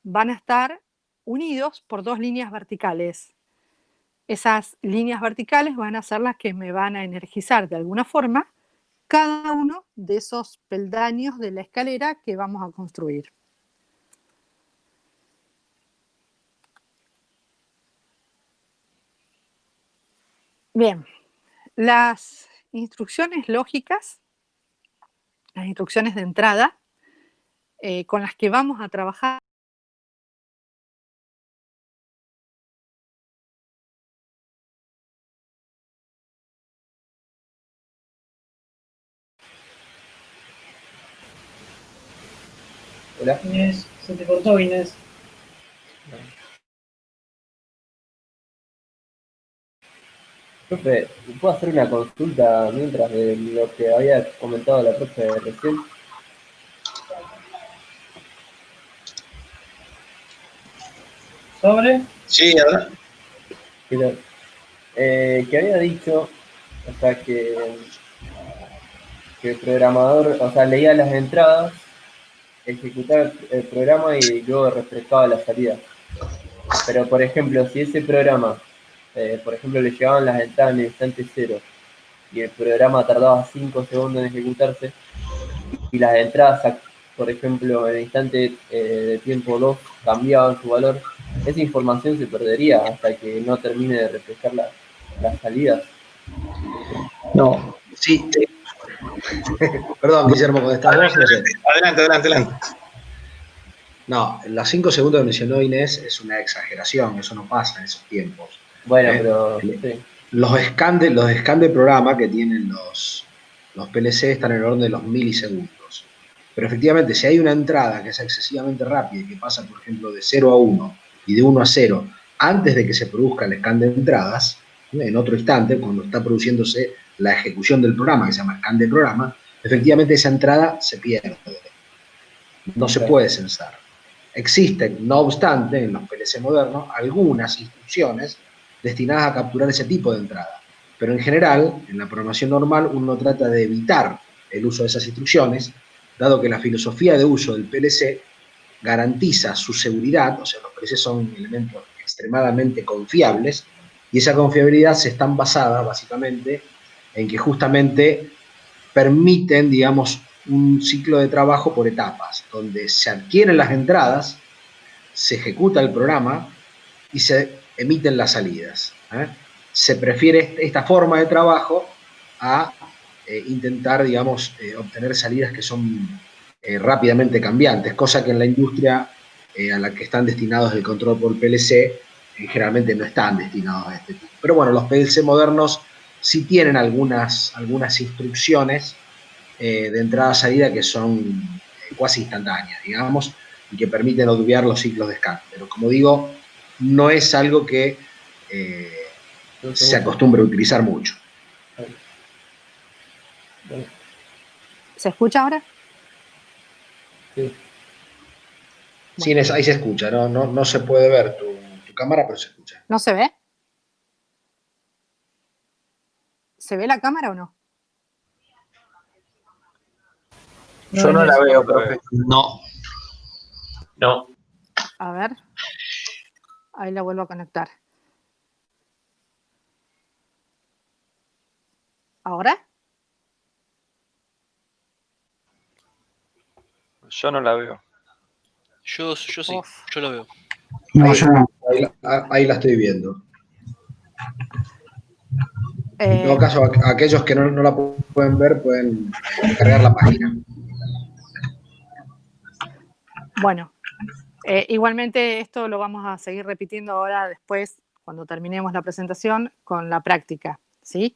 van a estar unidos por 2 líneas verticales. Esas líneas verticales van a ser las que me van a energizar de alguna forma cada uno de esos peldaños de la escalera que vamos a construir. Bien, las instrucciones lógicas, las instrucciones de entrada, con las que vamos a trabajar. Hola. Inés, se te cortó, Inés. Profe, ¿puedo hacer una consulta mientras de lo que había comentado la profe recién? ¿Sobre? Sí, ahora. Que había dicho, o sea, que el programador, o sea, leía las entradas, ejecutaba el programa y luego refrescaba la salida. Pero, por ejemplo, si ese programa, por ejemplo, le llegaban las entradas en el instante 0 y el programa tardaba 5 segundos en ejecutarse, y las entradas, por ejemplo, en el instante de tiempo 2 cambiaban su valor, esa información se perdería hasta que no termine de refrescar las salidas. No, sí. Perdón, Guillermo, ¿cómo estás vos? No sé. Adelante. No, los 5 segundos que mencionó Inés es una exageración, eso no pasa en esos tiempos. Bueno, pero sí. Los scans de programa que tienen los PLC están en el orden de los milisegundos. Pero efectivamente, si hay una entrada que es excesivamente rápida y que pasa, por ejemplo, de 0 a 1 y de 1 a 0, antes de que se produzca el scan de entradas, en otro instante, cuando está produciéndose la ejecución del programa, que se llama scan de programa, efectivamente esa entrada se pierde. No se puede censar. Existen, no obstante, en los PLC modernos, algunas instrucciones destinadas a capturar ese tipo de entrada. Pero en general, en la programación normal, uno trata de evitar el uso de esas instrucciones, dado que la filosofía de uso del PLC garantiza su seguridad, o sea, los PLC son elementos extremadamente confiables, y esa confiabilidad se está basada, básicamente, en que justamente permiten, digamos, un ciclo de trabajo por etapas, donde se adquieren las entradas, se ejecuta el programa y se emiten las salidas. Se prefiere esta forma de trabajo a intentar, digamos, obtener salidas que son rápidamente cambiantes, cosa que en la industria a la que están destinados el control por PLC, generalmente no están destinados a este tipo. Pero bueno, los PLC modernos sí tienen algunas instrucciones de entrada-salida que son cuasi instantáneas, digamos, y que permiten obviar los ciclos de scan. Pero como digo, no es algo que se acostumbre a utilizar mucho. ¿Se escucha ahora? Sí. Sí, ahí se escucha, no se puede ver tu cámara, pero se escucha. ¿No se ve? ¿Se ve la cámara o no? Yo no la veo, profe. No. No. A ver. Ahí la vuelvo a conectar. ¿Ahora? Yo no la veo. Yo sí, Uf. yo lo veo. No, yo no. Ahí la estoy viendo. En todo caso, aquellos que no la pueden ver pueden descargar la página. Bueno, igualmente esto lo vamos a seguir repitiendo ahora después, cuando terminemos la presentación, con la práctica, ¿sí?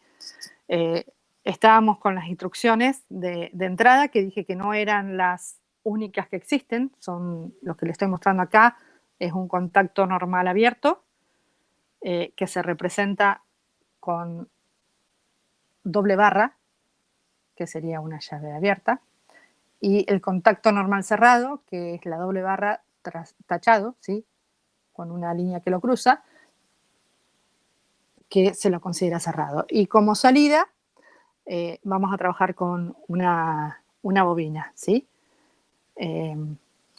Estábamos con las instrucciones de entrada, que dije que no eran las únicas que existen, son los que le estoy mostrando acá, es un contacto normal abierto, que se representa con doble barra, que sería una llave abierta, y el contacto normal cerrado, que es la doble barra tachado, ¿sí? Con una línea que lo cruza, que se lo considera cerrado. Y como salida, vamos a trabajar con una bobina, ¿sí?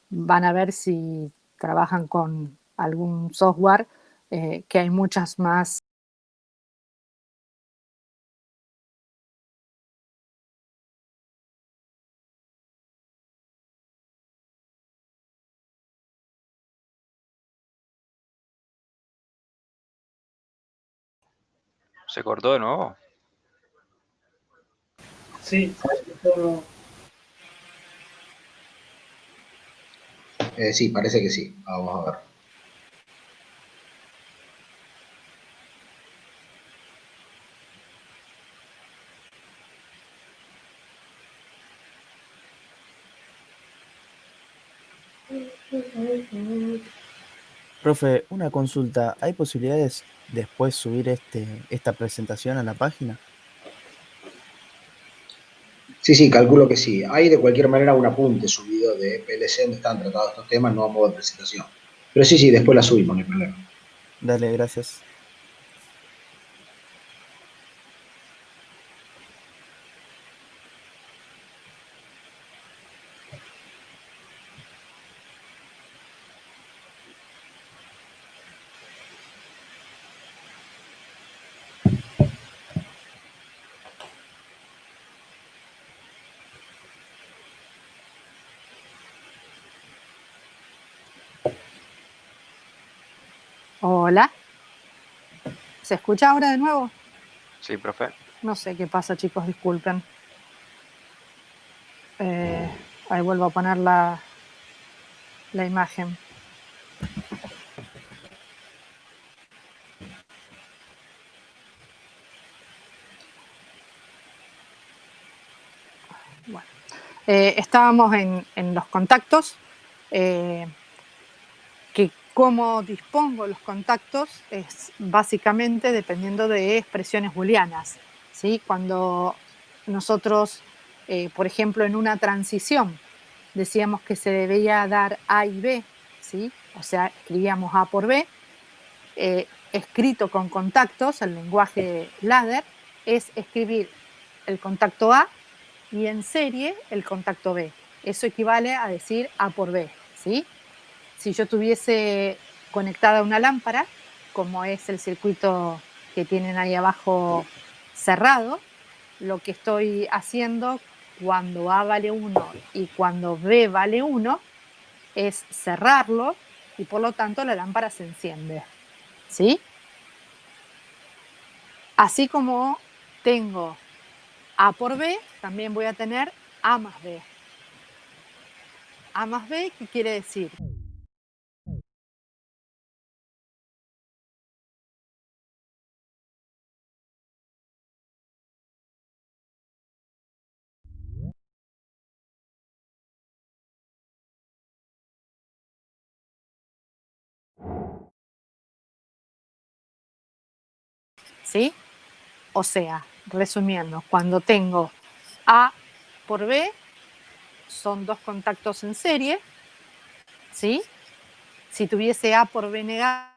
Van a ver si trabajan con algún software, que hay muchas más. ¿Se cortó de nuevo? Sí, Sí, parece que sí. Vamos a ver. Profe, una consulta. ¿Hay posibilidades después subir esta presentación a la página? Sí, calculo que sí. Hay de cualquier manera un apunte subido de PLC donde están tratados estos temas, no a modo de presentación. Pero sí, después la subimos, no hay problema. Dale, gracias. Hola. ¿Se escucha ahora de nuevo? Sí, profe. No sé qué pasa, chicos, disculpen. Ahí vuelvo a poner la imagen. Bueno, estábamos en los contactos, que cómo dispongo los contactos es básicamente dependiendo de expresiones booleanas, ¿sí? Cuando nosotros, por ejemplo, en una transición decíamos que se debía dar A y B, ¿sí? O sea, escribíamos A por B, escrito con contactos, el lenguaje ladder, es escribir el contacto A y en serie el contacto B. Eso equivale a decir A por B, ¿sí? Si yo tuviese conectada una lámpara, como es el circuito que tienen ahí abajo cerrado, lo que estoy haciendo cuando A vale 1 y cuando B vale 1 es cerrarlo y por lo tanto la lámpara se enciende, ¿sí? Así como tengo A por B, también voy a tener A más B. A más B, ¿qué quiere decir? ¿sí? O sea, resumiendo, cuando tengo A por B, son dos contactos en serie, ¿sí? Si tuviese A por B negado,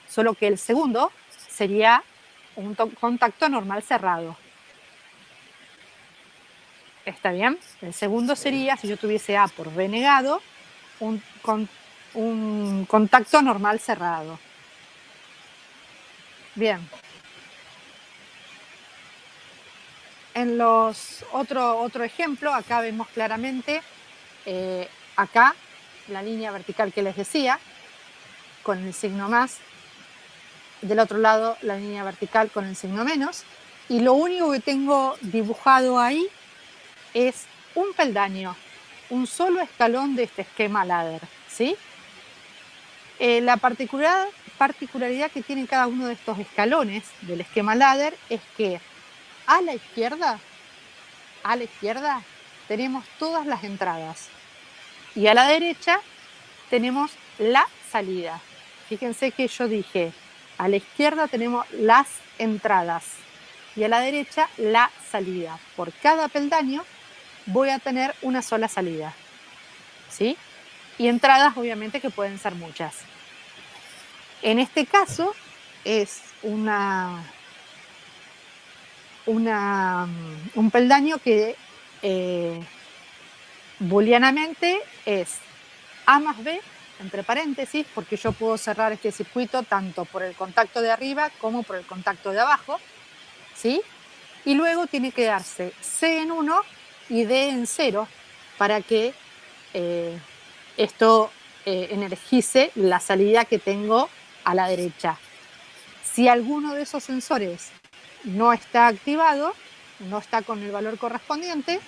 solo que el segundo sería un contacto normal cerrado. ¿Está bien? El segundo sería, si yo tuviese A por B negado, un contacto normal cerrado. Bien. En los otro ejemplo, acá vemos claramente, acá la línea vertical que les decía, con el signo más, del otro lado la línea vertical con el signo menos, y lo único que tengo dibujado ahí es un peldaño, un solo escalón de este esquema ladder, ¿sí? La particularidad que tiene cada uno de estos escalones del esquema ladder es que a la izquierda tenemos todas las entradas y a la derecha tenemos la salida. Fíjense que yo dije, a la izquierda tenemos las entradas y a la derecha la salida. Por cada peldaño voy a tener una sola salida, ¿sí? Y entradas obviamente que pueden ser muchas. En este caso es un peldaño que booleanamente es A más B, entre paréntesis, porque yo puedo cerrar este circuito tanto por el contacto de arriba como por el contacto de abajo, ¿sí? Y luego tiene que darse C en 1 y D en 0 para que esto energice la salida que tengo a la derecha. Si alguno de esos sensores no está activado, no está con el valor correspondiente,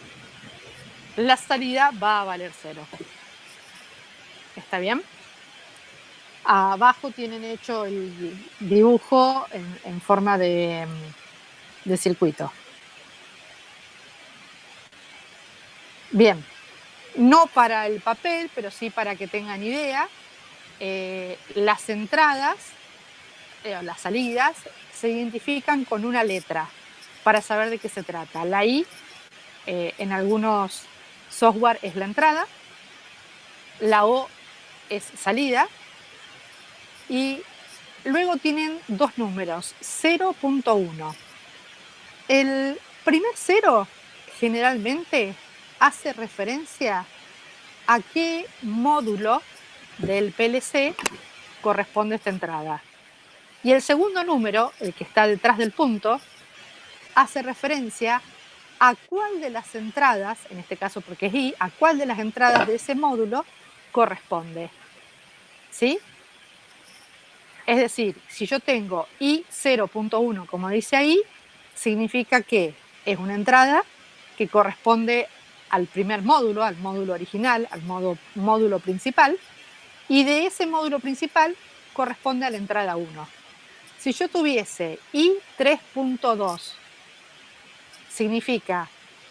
la salida va a valer 0. ¿Está bien? Abajo tienen hecho el dibujo en forma de circuito. Bien, no para el papel, pero sí para que tengan idea, las entradas, las salidas, se identifican con una letra para saber de qué se trata. La I, en algunos software es la entrada, la O es salida, y luego tienen dos números, 0.1. El primer 0 generalmente hace referencia a qué módulo del PLC corresponde esta entrada. Y el segundo número, el que está detrás del punto, hace referencia a cuál de las entradas, en este caso porque es I, a cuál de las entradas de ese módulo corresponde. ¿Sí? Es decir, si yo tengo I 0.1, como dice ahí, significa que es una entrada que corresponde al primer módulo, al módulo original, al módulo principal, y de ese módulo principal corresponde a la entrada 1. Si yo tuviese I 3.2, significa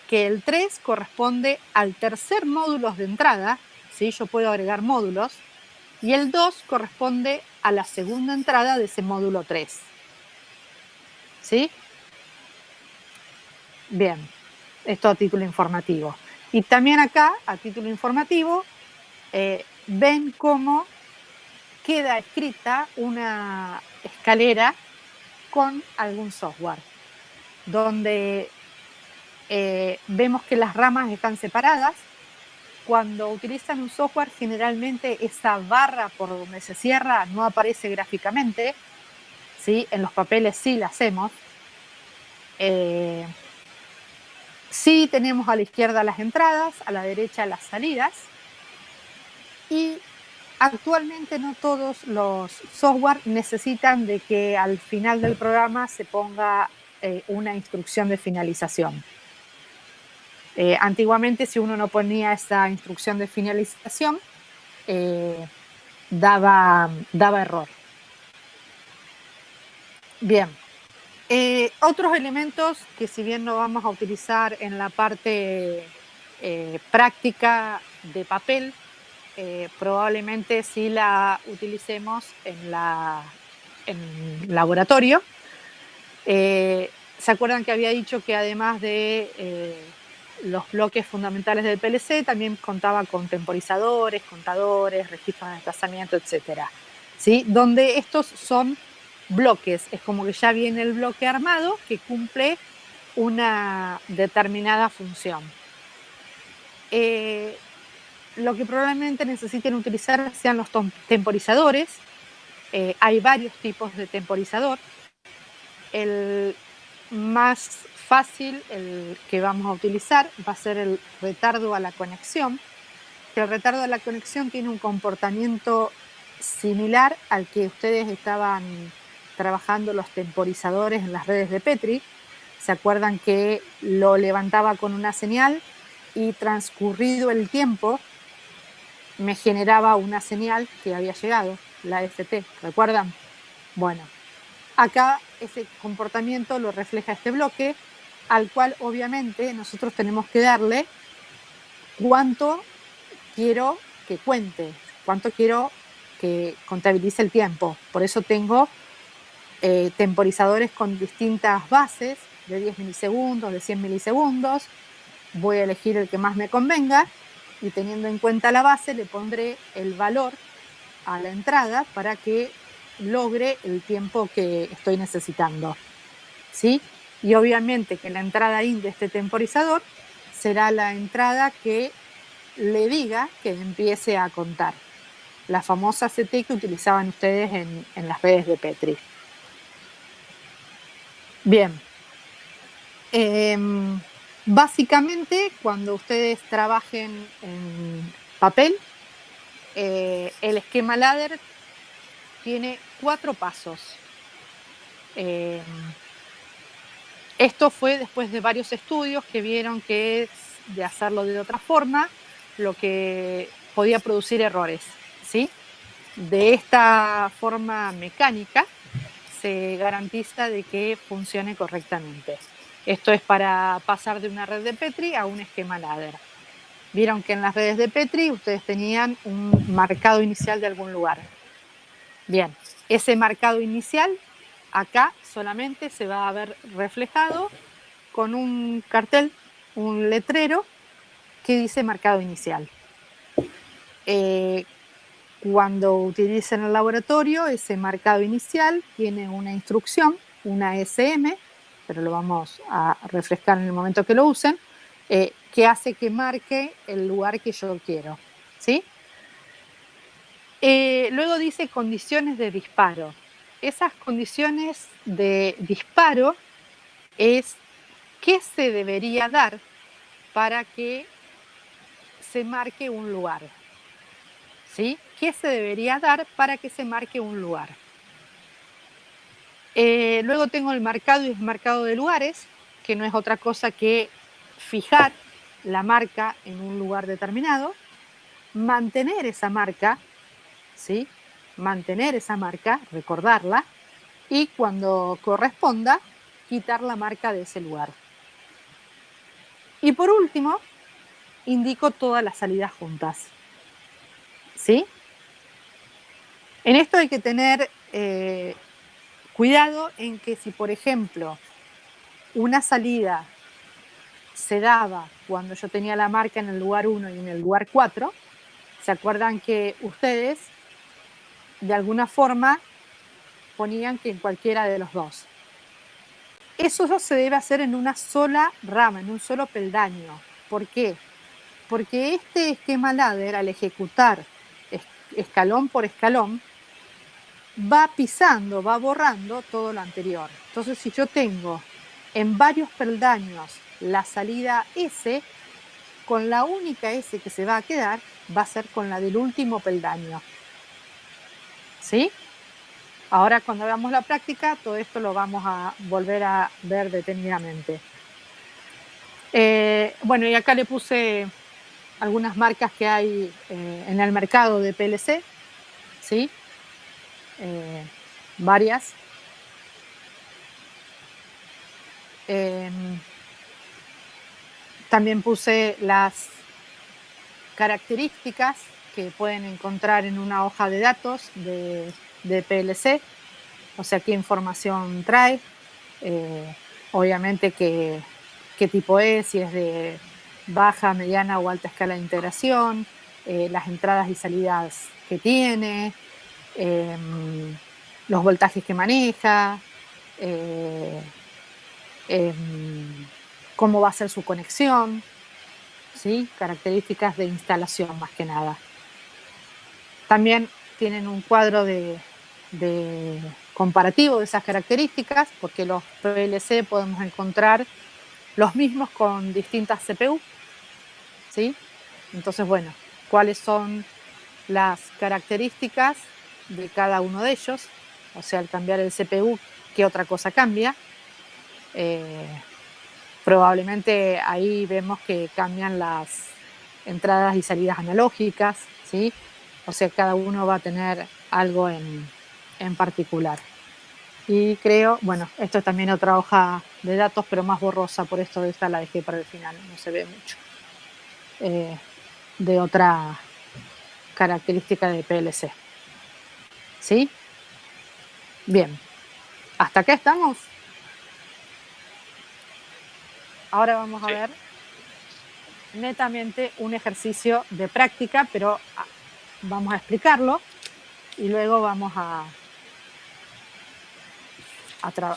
que el 3 corresponde al tercer módulo de entrada, ¿sí? Yo puedo agregar módulos, y el 2 corresponde a la segunda entrada de ese módulo 3. ¿Sí? Bien, esto a título informativo. Y también acá, a título informativo, ven cómo queda escrita una escalera con algún software, donde vemos que las ramas están separadas. Cuando utilizan un software, generalmente esa barra por donde se cierra no aparece gráficamente, ¿sí? En los papeles sí la hacemos. Sí tenemos a la izquierda las entradas, a la derecha las salidas, y actualmente no todos los software necesitan de que al final del programa se ponga una instrucción de finalización. Antiguamente, si uno no ponía esa instrucción de finalización, daba error. Bien. Otros elementos que, si bien no vamos a utilizar en la parte práctica de papel, probablemente sí la utilicemos en la laboratorio. ¿Se acuerdan que había dicho que además de los bloques fundamentales del PLC, también contaba con temporizadores, contadores, registros de desplazamiento, etcétera? ¿Sí? Donde estos son bloques, es como que ya viene el bloque armado que cumple una determinada función. Lo que probablemente necesiten utilizar sean los temporizadores. Hay varios tipos de temporizador. El más fácil, el que vamos a utilizar, va a ser el retardo a la conexión. El retardo a la conexión tiene un comportamiento similar al que ustedes estaban trabajando los temporizadores en las redes de Petri. ¿Se acuerdan que lo levantaba con una señal y transcurrido el tiempo me generaba una señal que había llegado, la FT? ¿Recuerdan? Bueno, acá ese comportamiento lo refleja este bloque, al cual obviamente nosotros tenemos que darle cuánto quiero que cuente, cuánto quiero que contabilice el tiempo. Por eso tengo temporizadores con distintas bases de 10 milisegundos, de 100 milisegundos. Voy a elegir el que más me convenga y teniendo en cuenta la base le pondré el valor a la entrada para que logre el tiempo que estoy necesitando, ¿sí? Y obviamente que la entrada in de este temporizador será la entrada que le diga que empiece a contar, la famosa CT que utilizaban ustedes en las redes de Petri. Bien. Básicamente, cuando ustedes trabajen en papel, el esquema ladder tiene 4 pasos. Esto fue después de varios estudios que vieron que de hacerlo de otra forma, lo que podía producir errores, ¿sí? De esta forma mecánica se garantiza de que funcione correctamente. Esto es para pasar de una red de Petri a un esquema ladder. Vieron que en las redes de Petri ustedes tenían un marcado inicial de algún lugar. Bien, ese marcado inicial acá solamente se va a ver reflejado con un cartel, un letrero que dice marcado inicial. Cuando utilicen el laboratorio, ese marcado inicial tiene una instrucción, una SM, pero lo vamos a refrescar en el momento que lo usen, que hace que marque el lugar que yo quiero, ¿sí? Luego dice condiciones de disparo. Esas condiciones de disparo es qué se debería dar para que se marque un lugar, ¿sí? ¿Qué se debería dar para que se marque un lugar? Luego tengo el marcado y desmarcado de lugares, que no es otra cosa que fijar la marca en un lugar determinado, mantener esa marca, ¿sí? Mantener esa marca, recordarla, y cuando corresponda, quitar la marca de ese lugar. Y por último, indico todas las salidas juntas, ¿sí? En esto hay que tener cuidado en que si, por ejemplo, una salida se daba cuando yo tenía la marca en el lugar 1 y en el lugar 4, ¿se acuerdan que ustedes de alguna forma ponían que en cualquiera de los dos? Eso se debe hacer en una sola rama, en un solo peldaño. ¿Por qué? Porque este esquema ladder, al ejecutar escalón por escalón, va pisando, va borrando todo lo anterior. Entonces, si yo tengo en varios peldaños la salida S, con la única S que se va a quedar va a ser con la del último peldaño, ¿sí? Ahora, cuando veamos la práctica, todo esto lo vamos a volver a ver detenidamente. Bueno, y acá le puse algunas marcas que hay en el mercado de PLC, ¿sí? Varias. También puse las características que pueden encontrar en una hoja de datos de PLC. o sea, qué información trae, obviamente qué tipo es, si es de baja, mediana o alta escala de integración, las entradas y salidas que tiene, los voltajes que maneja, cómo va a ser su conexión, ¿sí? Características de instalación más que nada. También tienen un cuadro de comparativo de esas características, porque los PLC podemos encontrar los mismos con distintas CPU, ¿sí? Entonces, bueno, ¿cuáles son las características de cada uno de ellos? O sea, al cambiar el CPU, ¿qué otra cosa cambia? Probablemente ahí vemos que cambian las entradas y salidas analógicas, ¿sí? O sea, cada uno va a tener algo en particular. Y creo, bueno, esto es también otra hoja de datos, pero más borrosa, por esto esta la dejé para el final, no se ve mucho. De otra característica de PLC. ¿Sí? Bien. ¿Hasta acá estamos? Ahora vamos a ver netamente un ejercicio de práctica, pero vamos a explicarlo y luego vamos a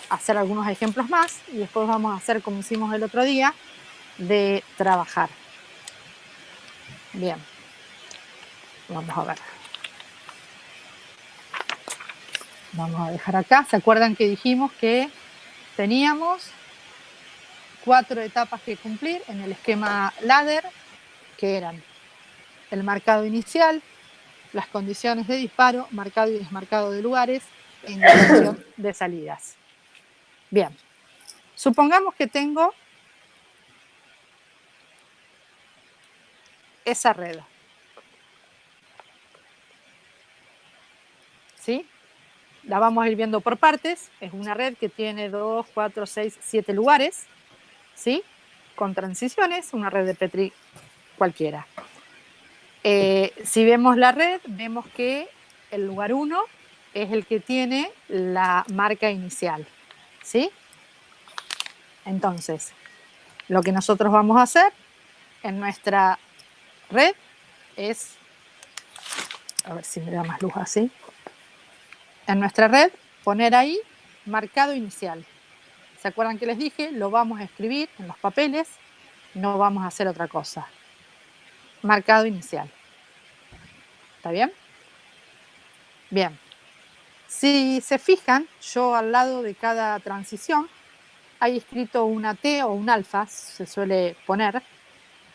hacer algunos ejemplos más y después vamos a hacer como hicimos el otro día, de trabajar. Bien. Vamos a ver. Vamos a dejar acá. ¿Se acuerdan que dijimos que teníamos 4 etapas que cumplir en el esquema ladder, que eran el marcado inicial, las condiciones de disparo, marcado y desmarcado de lugares e indicación de salidas? Bien. Supongamos que tengo esa red. ¿Sí? La vamos a ir viendo por partes. Es una red que tiene 2, 4, 6, 7 lugares, ¿sí? Con transiciones, una red de Petri cualquiera. Si vemos la red, vemos que el lugar 1 es el que tiene la marca inicial, ¿sí? Entonces, lo que nosotros vamos a hacer en nuestra red es, a ver si me da más luz así, en nuestra red poner ahí marcado inicial. ¿Se acuerdan que les dije? Lo vamos a escribir en los papeles, no vamos a hacer otra cosa. Marcado inicial. ¿Está bien? Bien. Si se fijan, yo al lado de cada transición hay escrito una T o un alfa, se suele poner,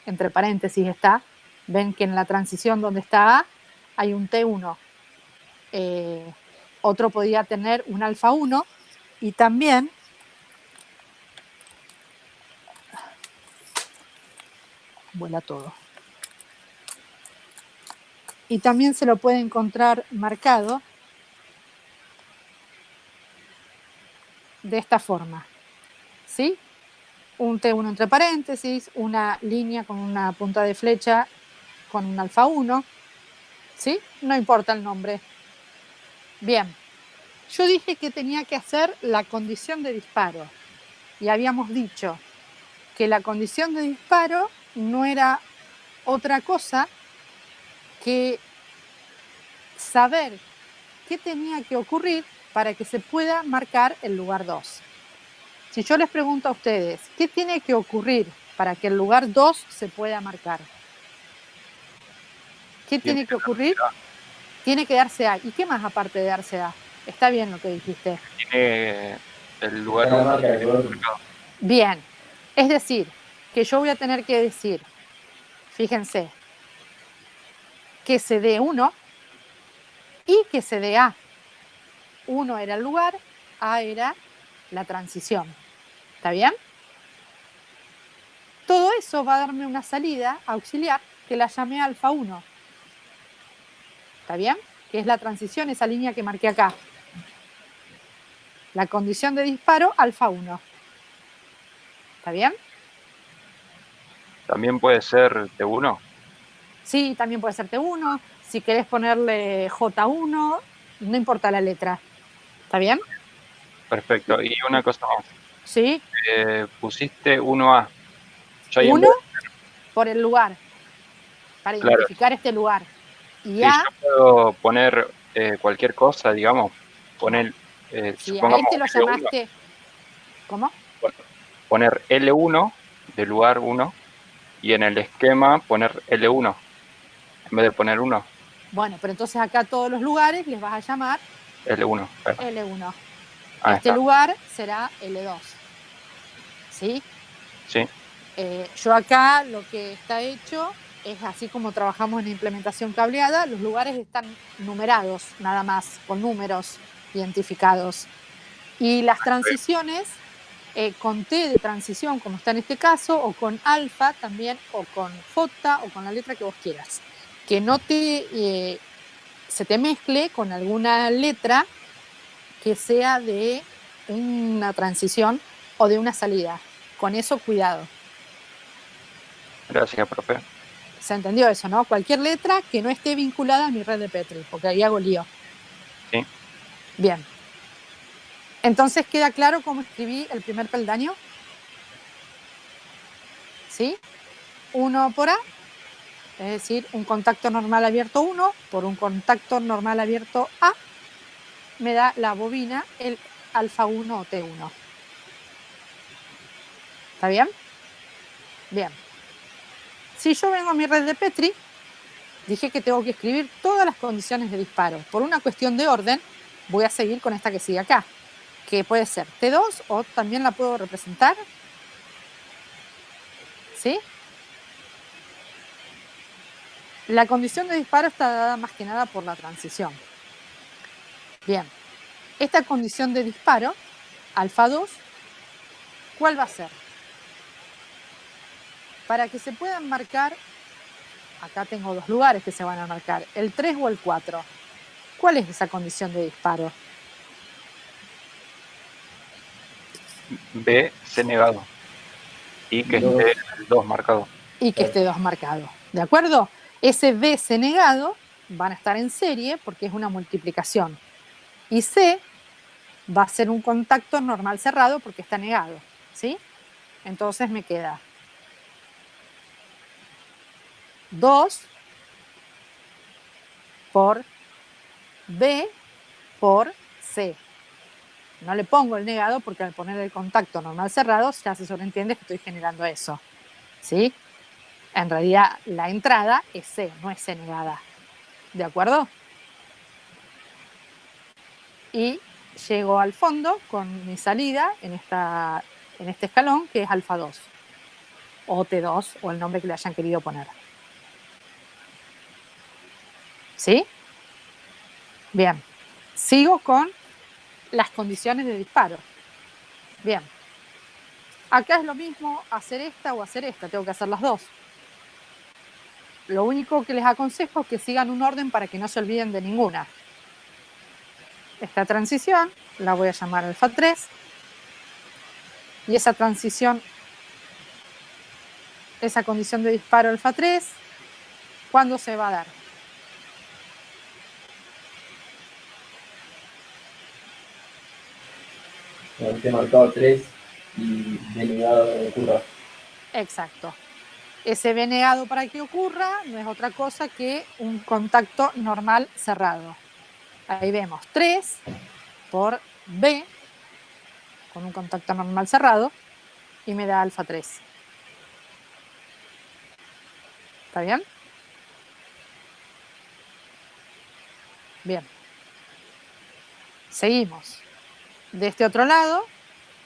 entre paréntesis está. Ven que en la transición donde está A hay un T1. Otro podría tener un alfa 1 y también vuela todo. Y también se lo puede encontrar marcado de esta forma, ¿sí? Un T1 entre paréntesis, una línea con una punta de flecha con un alfa 1, ¿sí? No importa el nombre. Bien, yo dije que tenía que hacer la condición de disparo y habíamos dicho que la condición de disparo no era otra cosa que saber qué tenía que ocurrir para que se pueda marcar el lugar 2. Si yo les pregunto a ustedes, ¿qué tiene que ocurrir para que el lugar 2 se pueda marcar? ¿Qué tiene que ocurrir? Tiene que darse A. ¿Y qué más aparte de darse A? Está bien lo que dijiste. Tiene el lugar La 1 marca del lugar. Bien. Es decir, que yo voy a tener que decir, fíjense, que se dé 1 y que se dé A. 1 era el lugar, A era la transición. ¿Está bien? Todo eso va a darme una salida auxiliar que la llamé alfa 1. ¿Está bien? Que es la transición, esa línea que marqué acá. La condición de disparo, alfa 1. ¿Está bien? También puede ser T1. Sí, también puede ser T1. Si querés ponerle J1, no importa la letra. ¿Está bien? Perfecto. Y una cosa más. ¿Sí? Pusiste 1A. Yo ahí en 1 vez por el lugar, para Claro. identificar este lugar. Y Sí, A, yo puedo poner cualquier cosa, digamos. Poner, si a supongamos este lo L1, llamaste, ¿cómo? poner L1 de lugar 1 y en el esquema poner L1 en vez de poner 1, Bueno, pero entonces acá a todos los lugares les vas a llamar L1. Claro. L1. Ahí Este está. lugar será L2. ¿Sí? Sí, Yo acá lo que está hecho es así como trabajamos en implementación cableada, los lugares están numerados nada más, con números identificados. Y las transiciones, con T de transición, como está en este caso, o con alfa también, o con J, o con la letra que vos quieras. Que no se te mezcle con alguna letra que sea de una transición o de una salida. Con eso, cuidado. gracias, profe. ¿Se entendió eso, no? Cualquier letra que no esté vinculada a mi red de Petri, porque ahí hago lío. Sí. Bien. Entonces, ¿queda claro cómo escribí el primer peldaño? ¿Sí? 1 por A, es decir, un contacto normal abierto 1 por un contacto normal abierto A, me da la bobina, el alfa 1 o T1. ¿Está bien? Bien. Si yo vengo a mi red de Petri, dije que tengo que escribir todas las condiciones de disparo. Por una cuestión de orden, voy a seguir con esta que sigue acá, que puede ser T2 o también la puedo representar. ¿Sí? La condición de disparo está dada más que nada por la transición. Bien. Esta condición de disparo, alfa 2, ¿cuál va a ser? Para que se puedan marcar, acá tengo dos lugares que se van a marcar, el 3 o el 4. ¿Cuál es esa condición de disparo? B, C negado. Y que Dos. esté el 2 marcado. Y que esté 2 marcado. ¿De acuerdo? Ese B, C negado van a estar en serie porque es una multiplicación. Y C va a ser un contacto normal cerrado porque está negado. ¿Sí? Entonces me queda 2 por B por C. No le pongo el negado porque al poner el contacto normal cerrado ya se sobreentiende que estoy generando eso. ¿Sí? En realidad la entrada es C, no es C negada. ¿De acuerdo? Y llego al fondo con mi salida en este escalón que es alfa 2 o T2 o el nombre que le hayan querido poner. ¿Sí? Bien. Sigo con las condiciones de disparo. Bien. Acá es lo mismo hacer esta o hacer esta. Tengo que hacer las dos. Lo único que les aconsejo es que sigan un orden para que no se olviden de ninguna. Esta transición la voy a llamar alfa 3. Y esa transición, esa condición de disparo alfa 3, ¿cuándo se va a dar? Este marcado 3 y denegado de ocurra. Exacto. Ese B negado para que ocurra no es otra cosa que un contacto normal cerrado. Ahí vemos 3 por B con un contacto normal cerrado y me da alfa 3. ¿Está bien? Bien. Seguimos. De este otro lado,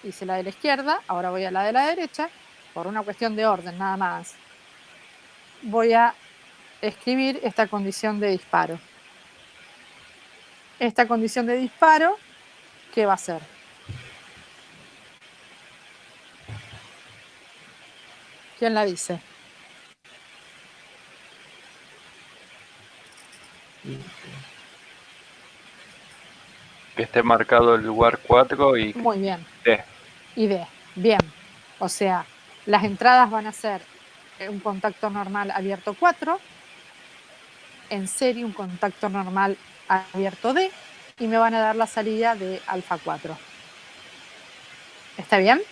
hice la de la izquierda, ahora voy a la de la derecha, por una cuestión de orden nada más. Voy a escribir esta condición de disparo. Esta condición de disparo, ¿qué va a ser? ¿Quién la dice? Que esté marcado el lugar 4 y Muy bien. D. Y D. Bien. O sea, las entradas van a ser un contacto normal abierto 4, en serie un contacto normal abierto D, y me van a dar la salida de alfa 4. ¿Está bien?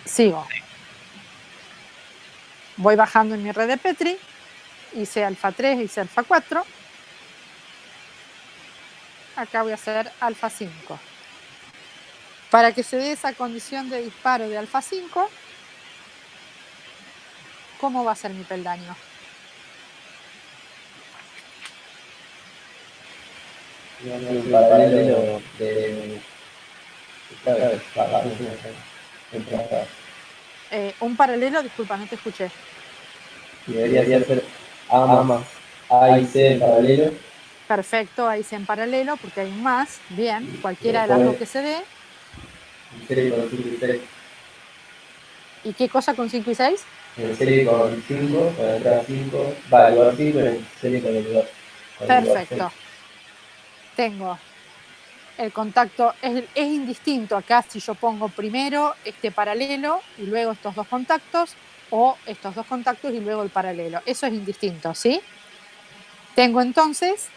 Sigo. Voy bajando en mi red de Petri. Hice alfa 3, hice alfa 4. Acá voy a hacer alfa 5. Para que se dé esa condición de disparo de alfa 5, ¿cómo va a ser mi peldaño? Un paralelo de Un paralelo, disculpa, no te escuché. debería ser A más A y C en paralelo. Perfecto, ahí hice en paralelo porque hay un más. Bien, cualquiera de las dos que se dé. Serie con 5 y 6. ¿Y qué cosa con 5 y 6? En serie con 5, con la entrada 5, va, el lugar 5 en serie con el lugar. Perfecto. Tengo el contacto, es indistinto acá si yo pongo primero este paralelo y luego estos dos contactos, o estos dos contactos y luego el paralelo. Eso es indistinto, ¿sí? Tengo entonces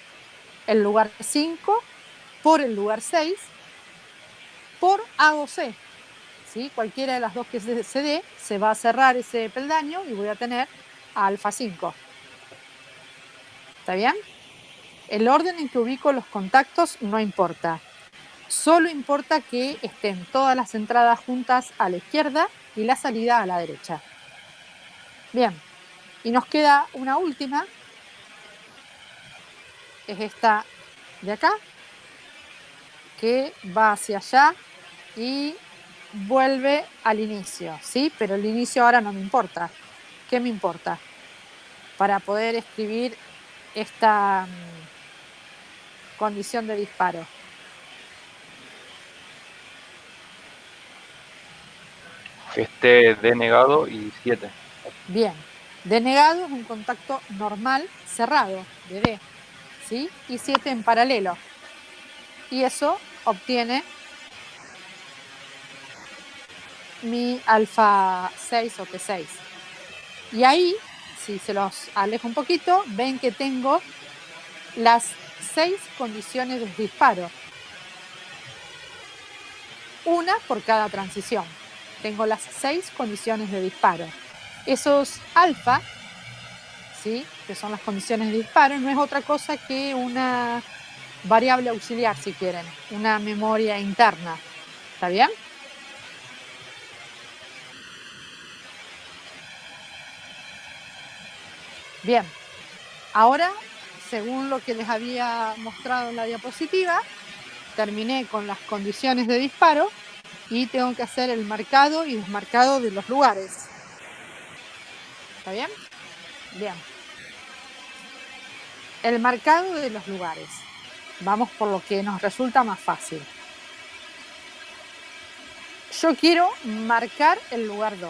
el lugar 5 por el lugar 6 por A o C. ¿Sí? Cualquiera de las dos que se dé, se va a cerrar ese peldaño y voy a tener a alfa 5. ¿Está bien? El orden en que ubico los contactos no importa. Solo importa que estén todas las entradas juntas a la izquierda y la salida a la derecha. Bien, y nos queda una última, es esta de acá, que va hacia allá y vuelve al inicio, ¿sí? Pero el inicio ahora no me importa. ¿Qué me importa? Para poder escribir esta condición de disparo. Que esté denegado y 7. Bien, denegado es un contacto normal cerrado de D, ¿sí? Y 7 en paralelo. Y eso obtiene mi alfa 6 o T6. Y ahí, si se los alejo un poquito, ven que tengo las 6 condiciones de disparo. Una por cada transición. Tengo las 6 condiciones de disparo. Esos alfa, ¿sí? Que son las condiciones de disparo, no es otra cosa que una variable auxiliar, si quieren, una memoria interna. ¿Está bien? Bien. Ahora, según lo que les había mostrado en la diapositiva, terminé con las condiciones de disparo y tengo que hacer el marcado y desmarcado de los lugares. ¿Está bien? Bien. El marcado de los lugares. Vamos por lo que nos resulta más fácil. Yo quiero marcar el lugar 2.